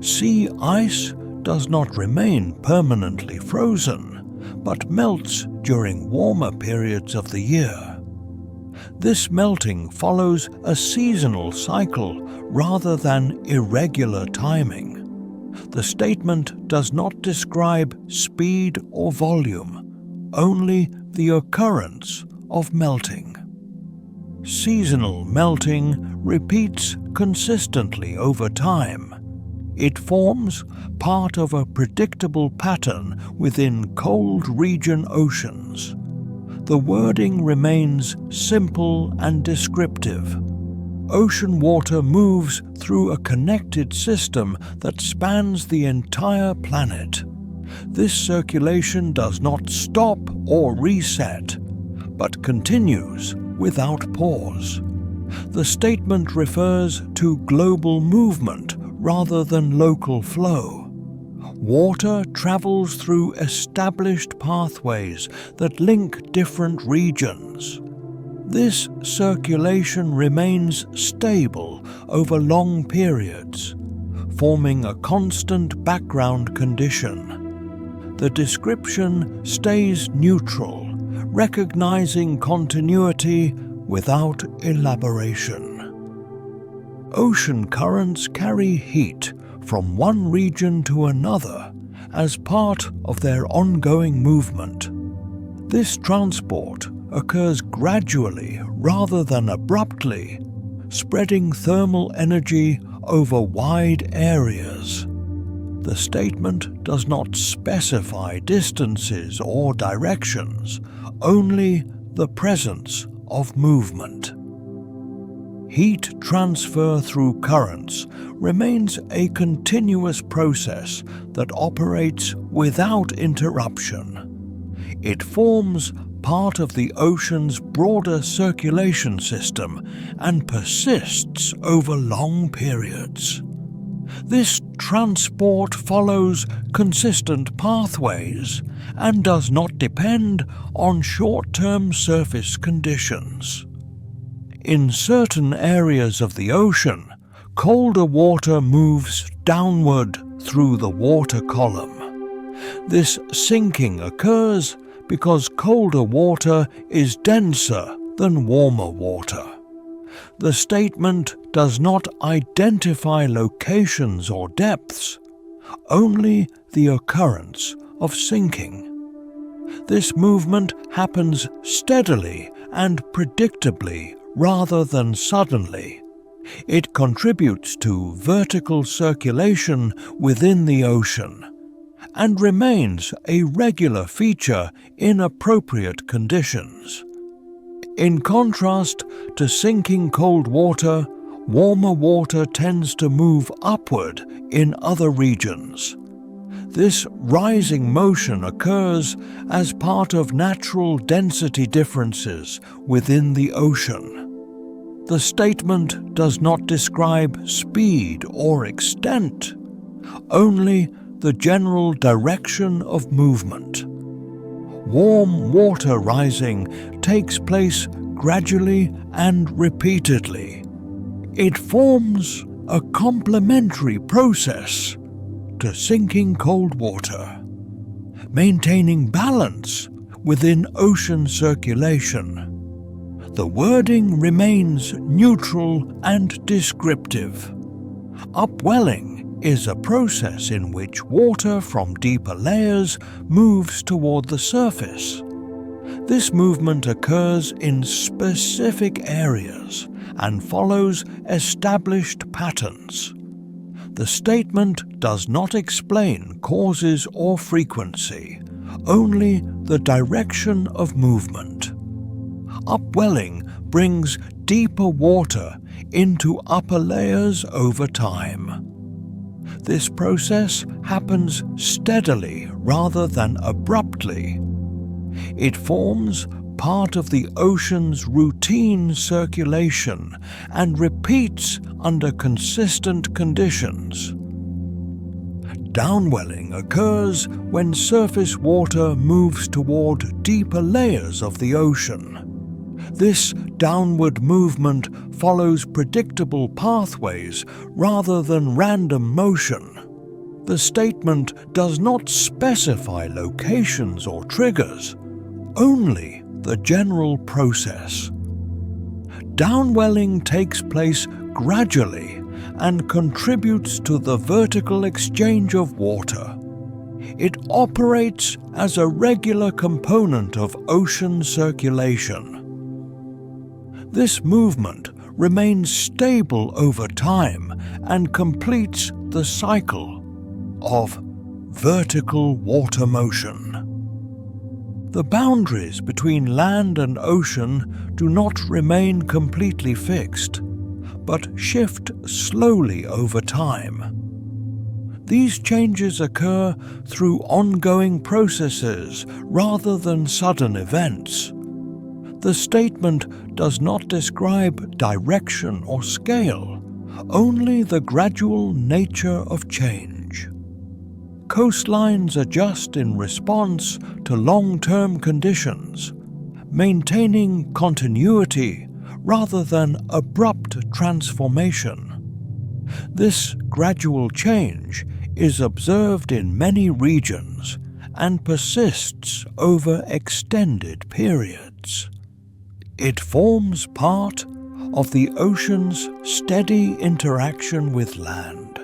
Sea ice does not remain permanently frozen, but melts during warmer periods of the year. This melting follows a seasonal cycle rather than irregular timing. The statement does not describe speed or volume, only the occurrence of melting. Seasonal melting repeats consistently over time. It forms part of a predictable pattern within cold region oceans. The wording remains simple and descriptive. Ocean water moves through a connected system that spans the entire planet. This circulation does not stop or reset, but continues without pause. The statement refers to global movement rather than local flow. Water travels through established pathways that link different regions. This circulation remains stable over long periods, forming a constant background condition. The description stays neutral, recognizing continuity without elaboration. Ocean currents carry heat from one region to another as part of their ongoing movement. This transport occurs gradually rather than abruptly, spreading thermal energy over wide areas. The statement does not specify distances or directions, only the presence of movement. Heat transfer through currents remains a continuous process that operates without interruption. It forms part of the ocean's broader circulation system and persists over long periods. This transport follows consistent pathways and does not depend on short-term surface conditions. In certain areas of the ocean, colder water moves downward through the water column. This sinking occurs because colder water is denser than warmer water. The statement does not identify locations or depths, only the occurrence of sinking. This movement happens steadily and predictably rather than suddenly. It contributes to vertical circulation within the ocean and remains a regular feature in appropriate conditions. In contrast to sinking cold water, warmer water tends to move upward in other regions. This rising motion occurs as part of natural density differences within the ocean. The statement does not describe speed or extent, only the general direction of movement. Warm water rising takes place gradually and repeatedly. It forms a complementary process to sinking cold water, maintaining balance within ocean circulation. The wording remains neutral and descriptive. Upwelling is a process in which water from deeper layers moves toward the surface. This movement occurs in specific areas and follows established patterns. The statement does not explain causes or frequency, only the direction of movement. Upwelling brings deeper water into upper layers over time. This process happens steadily rather than abruptly. It forms part of the ocean's routine circulation and repeats under consistent conditions. Downwelling occurs when surface water moves toward deeper layers of the ocean. This downward movement follows predictable pathways rather than random motion. The statement does not specify locations or triggers, only the general process. downwelling takes place gradually and contributes to the vertical exchange of water. It operates as a regular component of ocean circulation. This movement remains stable over time and completes the cycle of vertical water motion. The boundaries between land and ocean do not remain completely fixed, but shift slowly over time. These changes occur through ongoing processes rather than sudden events. The statement does not describe direction or scale, only the gradual nature of change. Coastlines adjust in response to long-term conditions, maintaining continuity rather than abrupt transformation. This gradual change is observed in many regions and persists over extended periods. It forms part of the ocean's steady interaction with land.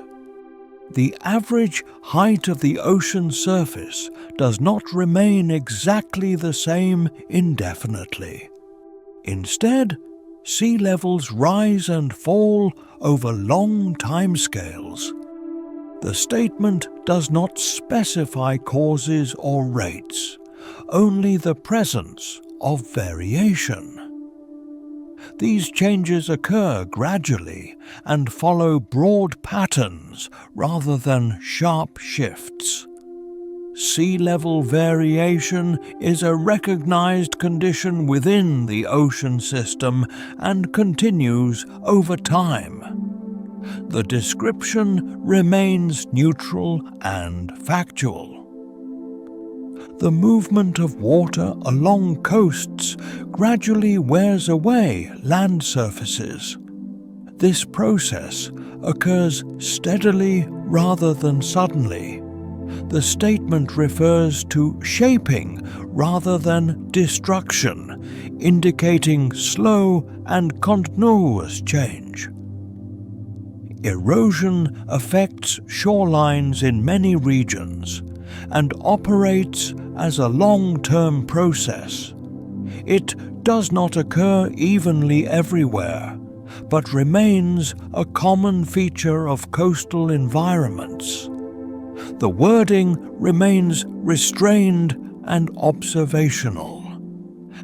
The average height of the ocean surface does not remain exactly the same indefinitely. Instead, sea levels rise and fall over long timescales. The statement does not specify causes or rates, only the presence of variation. These changes occur gradually and follow broad patterns rather than sharp shifts. Sea level variation is a recognized condition within the ocean system and continues over time. The description remains neutral and factual. The movement of water along coasts gradually wears away land surfaces. This process occurs steadily rather than suddenly. The statement refers to shaping rather than destruction, indicating slow and continuous change. Erosion affects shorelines in many regions and operates as a long-term process. It does not occur evenly everywhere, but remains a common feature of coastal environments. The wording remains restrained and observational.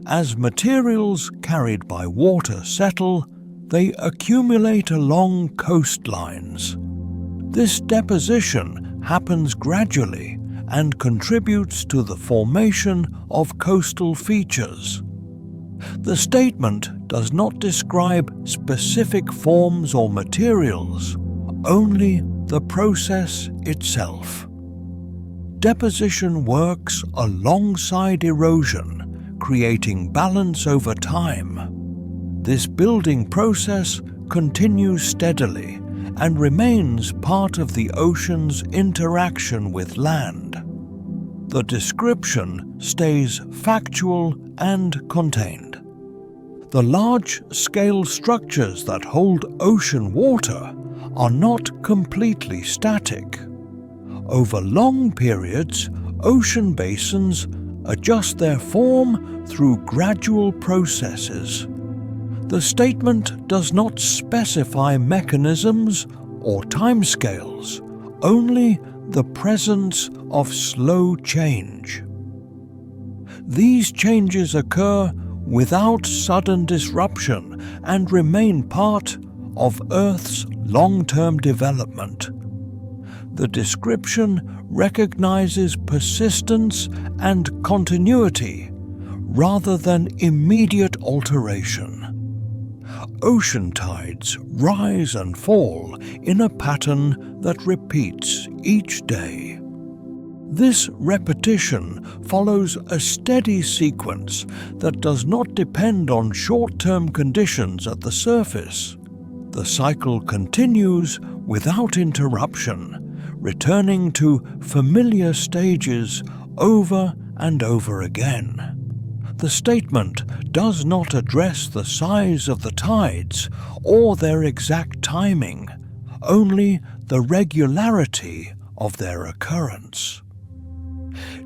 As materials carried by water settle, they accumulate along coastlines. This deposition happens gradually and contributes to the formation of coastal features. The statement does not describe specific forms or materials, only the process itself. Deposition works alongside erosion, creating balance over time. This building process continues steadily and remains part of the ocean's interaction with land. The description stays factual and contained. The large-scale structures that hold ocean water are not completely static. Over long periods, ocean basins adjust their form through gradual processes. The statement does not specify mechanisms or timescales, only the presence of slow change. These changes occur without sudden disruption and remain part of Earth's long-term development. The description recognizes persistence and continuity rather than immediate alteration. Ocean tides rise and fall in a pattern that repeats each day. This repetition follows a steady sequence that does not depend on short-term conditions at the surface. The cycle continues without interruption, returning to familiar stages over and over again. The statement does not address the size of the tides or their exact timing, only the regularity of their occurrence.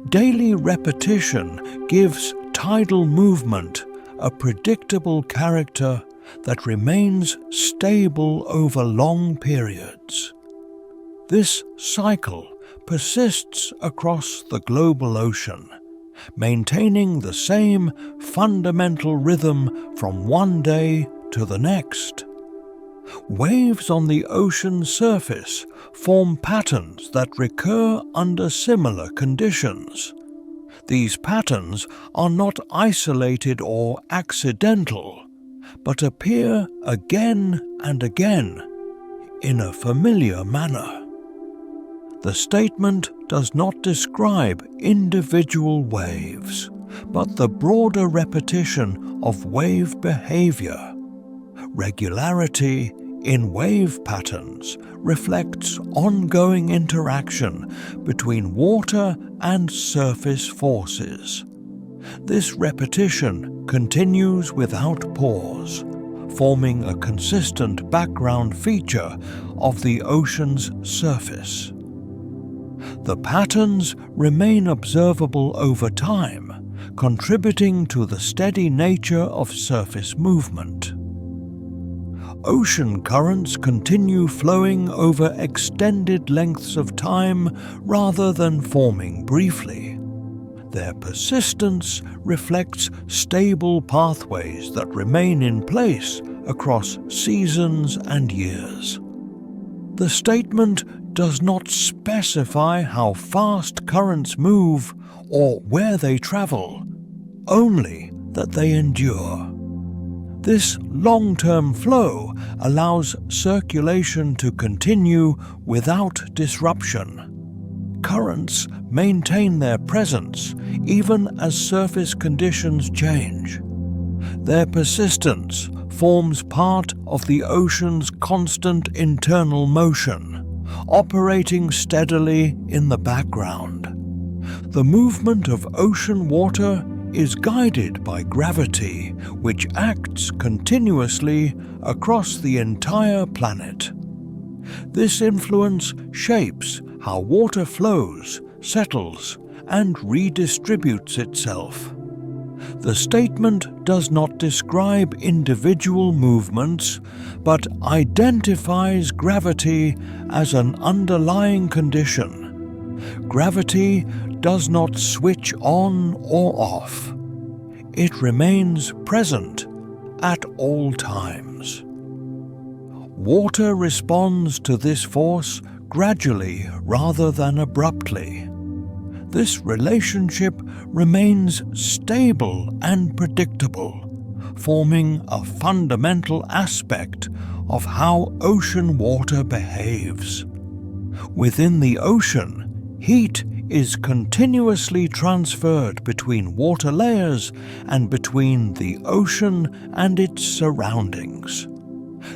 Daily repetition gives tidal movement a predictable character that remains stable over long periods. This cycle persists across the global ocean, maintaining the same fundamental rhythm from one day to the next. Waves on the ocean surface form patterns that recur under similar conditions. These patterns are not isolated or accidental, but appear again and again in a familiar manner. The statement does not describe individual waves, but the broader repetition of wave behavior. Regularity in wave patterns reflects ongoing interaction between water and surface forces. This repetition continues without pause, forming a consistent background feature of the ocean's surface. The patterns remain observable over time, contributing to the steady nature of surface movement. Ocean currents continue flowing over extended lengths of time rather than forming briefly. Their persistence reflects stable pathways that remain in place across seasons and years. The statement does not specify how fast currents move or where they travel, only that they endure. This long-term flow allows circulation to continue without disruption. Currents maintain their presence even as surface conditions change. Their persistence forms part of the ocean's constant internal motion, operating steadily in the background. The movement of ocean water is guided by gravity, which acts continuously across the entire planet. This influence shapes how water flows, settles, and redistributes itself. The statement does not describe individual movements, but identifies gravity as an underlying condition. Gravity does not switch on or off. It remains present at all times. Water responds to this force gradually rather than abruptly. This relationship remains stable and predictable, forming a fundamental aspect of how ocean water behaves. Within the ocean, heat is continuously transferred between water layers and between the ocean and its surroundings.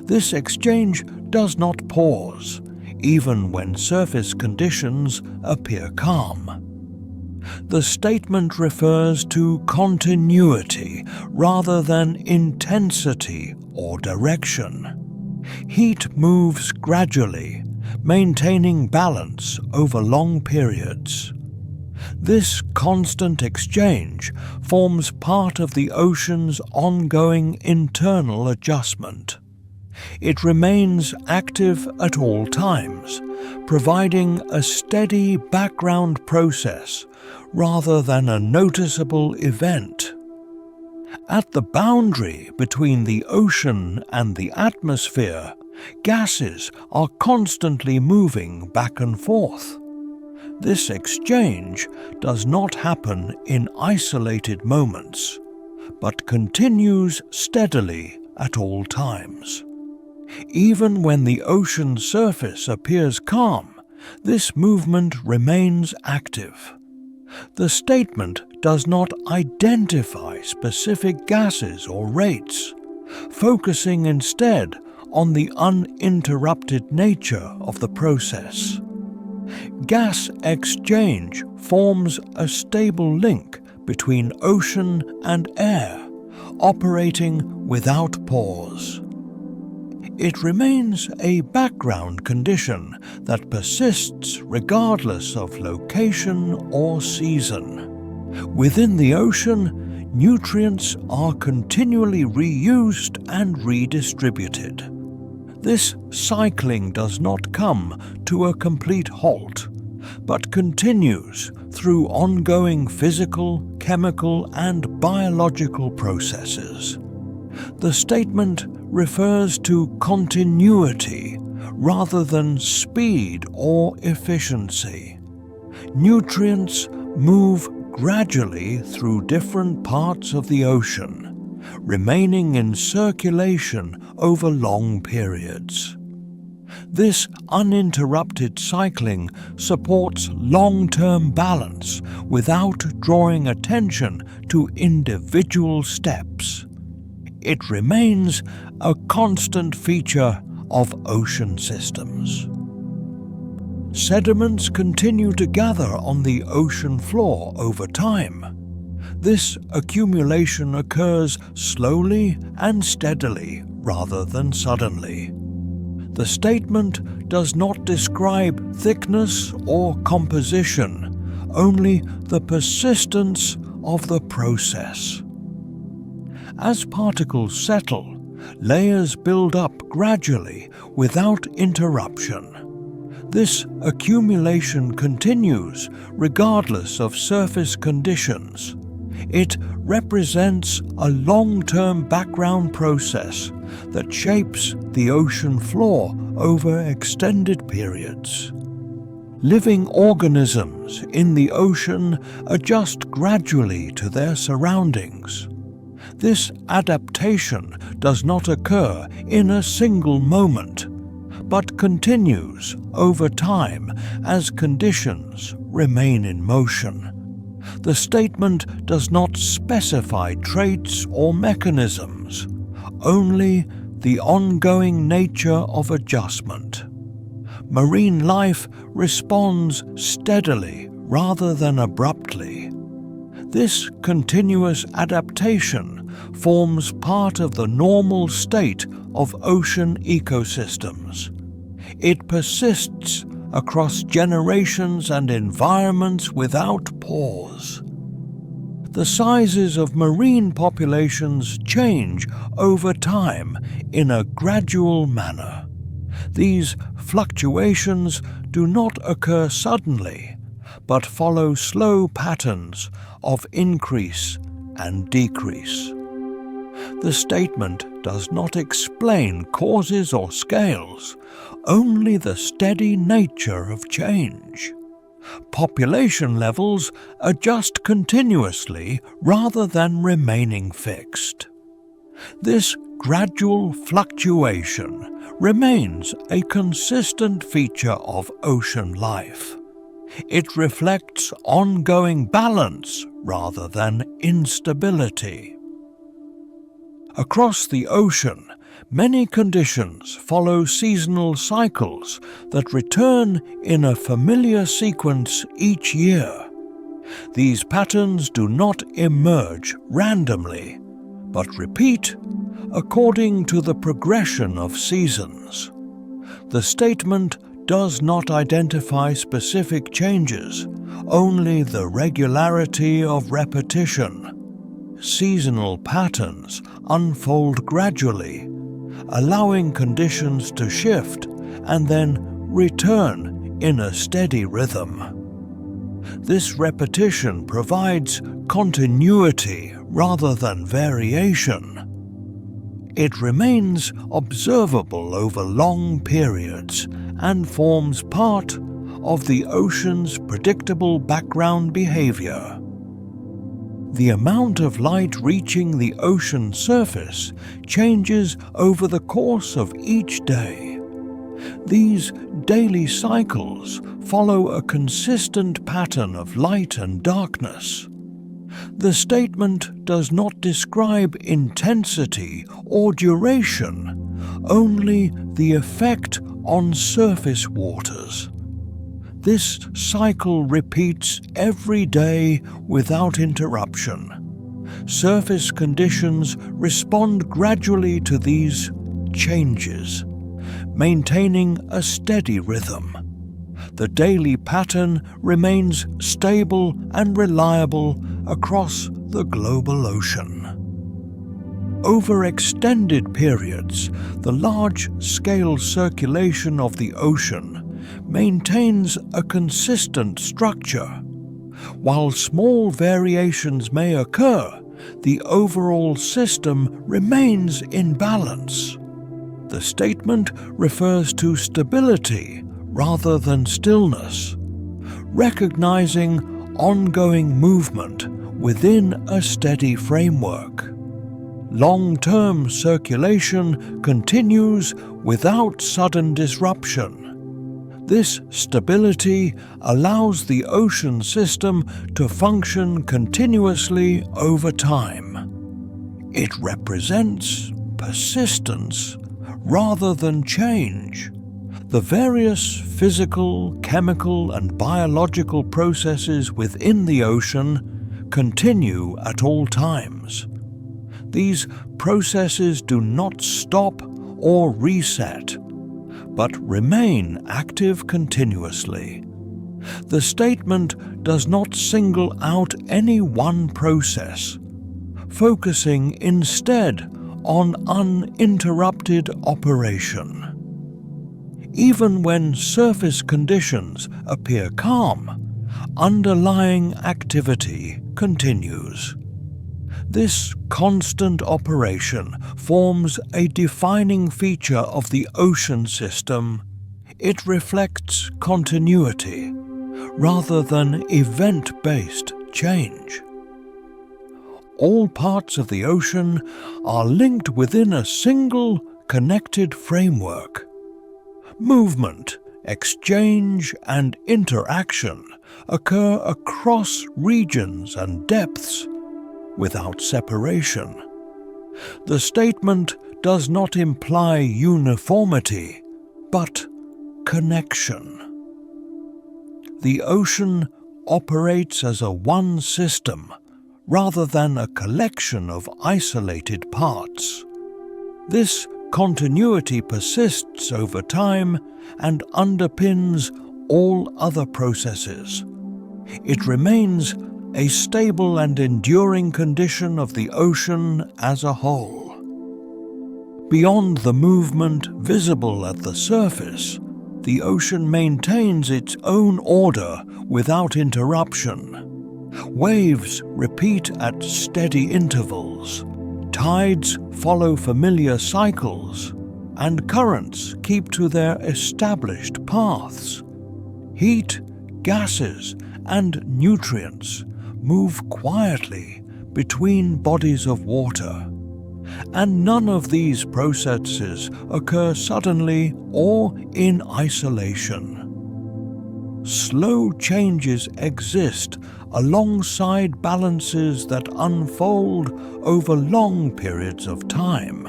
This exchange does not pause, even when surface conditions appear calm. The statement refers to continuity rather than intensity or direction. Heat moves gradually, maintaining balance over long periods. This constant exchange forms part of the ocean's ongoing internal adjustment. It remains active at all times, providing a steady background process rather than a noticeable event. At the boundary between the ocean and the atmosphere, gases are constantly moving back and forth. This exchange does not happen in isolated moments, but continues steadily at all times. Even when the ocean surface appears calm, this movement remains active. The statement does not identify specific gases or rates, focusing instead on the uninterrupted nature of the process. Gas exchange forms a stable link between ocean and air, operating without pause. It remains a background condition that persists regardless of location or season. Within the ocean, nutrients are continually reused and redistributed. This cycling does not come to a complete halt, but continues through ongoing physical, chemical, and biological processes. The statement refers to continuity rather than speed or efficiency. Nutrients move gradually through different parts of the ocean, remaining in circulation over long periods. This uninterrupted cycling supports long-term balance without drawing attention to individual steps. It remains a constant feature of ocean systems. Sediments continue to gather on the ocean floor over time. This accumulation occurs slowly and steadily rather than suddenly. The statement does not describe thickness or composition, only the persistence of the process. As particles settle, layers build up gradually without interruption. This accumulation continues regardless of surface conditions. It represents a long-term background process that shapes the ocean floor over extended periods. Living organisms in the ocean adjust gradually to their surroundings. This adaptation does not occur in a single moment, but continues over time as conditions remain in motion. The statement does not specify traits or mechanisms, only the ongoing nature of adjustment. Marine life responds steadily rather than abruptly. This continuous adaptation forms part of the normal state of ocean ecosystems. It persists across generations and environments without pause. The sizes of marine populations change over time in a gradual manner. These fluctuations do not occur suddenly, but follow slow patterns of increase and decrease. The statement does not explain causes or scales, only the steady nature of change. Population levels adjust continuously rather than remaining fixed. This gradual fluctuation remains a consistent feature of ocean life. It reflects ongoing balance rather than instability. Across the ocean, many conditions follow seasonal cycles that return in a familiar sequence each year. These patterns do not emerge randomly, but repeat according to the progression of seasons. The statement does not identify specific changes, only the regularity of repetition. Seasonal patterns unfold gradually, allowing conditions to shift and then return in a steady rhythm. This repetition provides continuity rather than variation. It remains observable over long periods and forms part of the ocean's predictable background behavior. The amount of light reaching the ocean surface changes over the course of each day. These daily cycles follow a consistent pattern of light and darkness. The statement does not describe intensity or duration, only the effect on surface waters. This cycle repeats every day without interruption. Surface conditions respond gradually to these changes, maintaining a steady rhythm. The daily pattern remains stable and reliable across the global ocean. Over extended periods, the large-scale circulation of the ocean maintains a consistent structure. While small variations may occur, the overall system remains in balance. The statement refers to stability rather than stillness, recognizing ongoing movement within a steady framework. Long-term circulation continues without sudden disruption. This stability allows the ocean system to function continuously over time. It represents persistence rather than change. The various physical, chemical, and biological processes within the ocean continue at all times. These processes do not stop or reset, but remain active continuously. The statement does not single out any one process, focusing instead on uninterrupted operation. Even when surface conditions appear calm, underlying activity continues. This constant operation forms a defining feature of the ocean system. It reflects continuity rather than event-based change. All parts of the ocean are linked within a single connected framework. Movement, exchange, and interaction occur across regions and depths without separation. The statement does not imply uniformity, but connection. The ocean operates as a one system rather than a collection of isolated parts. This continuity persists over time and underpins all other processes. It remains a stable and enduring condition of the ocean as a whole. Beyond the movement visible at the surface, the ocean maintains its own order without interruption. Waves repeat at steady intervals, tides follow familiar cycles, and currents keep to their established paths. Heat, gases, and nutrients move quietly between bodies of water, and none of these processes occur suddenly or in isolation. Slow changes exist alongside balances that unfold over long periods of time.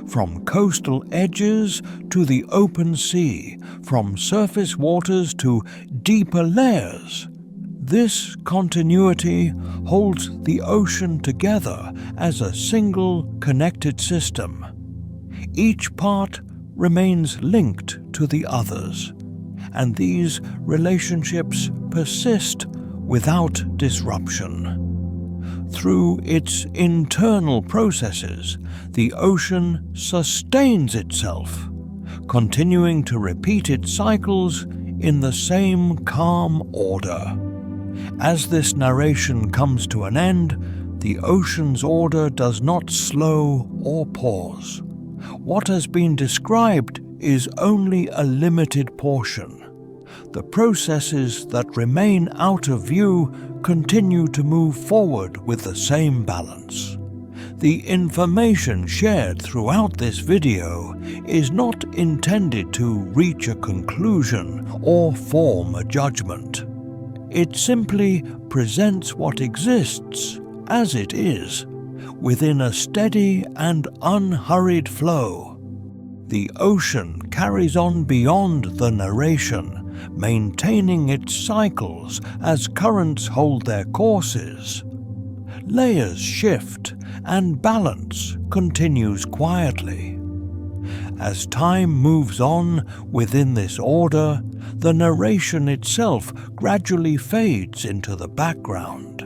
From coastal edges to the open sea, from surface waters to deeper layers, this continuity holds the ocean together as a single connected system. Each part remains linked to the others, and these relationships persist without disruption. Through its internal processes, the ocean sustains itself, continuing to repeat its cycles in the same calm order. As this narration comes to an end, the ocean's order does not slow or pause. What has been described is only a limited portion. The processes that remain out of view continue to move forward with the same balance. The information shared throughout this video is not intended to reach a conclusion or form a judgment. It simply presents what exists as it is, within a steady and unhurried flow. The ocean carries on beyond the narration maintaining its cycles as currents hold their courses. Layers shift and balance continues quietly. As time moves on within this order, the narration itself gradually fades into the background.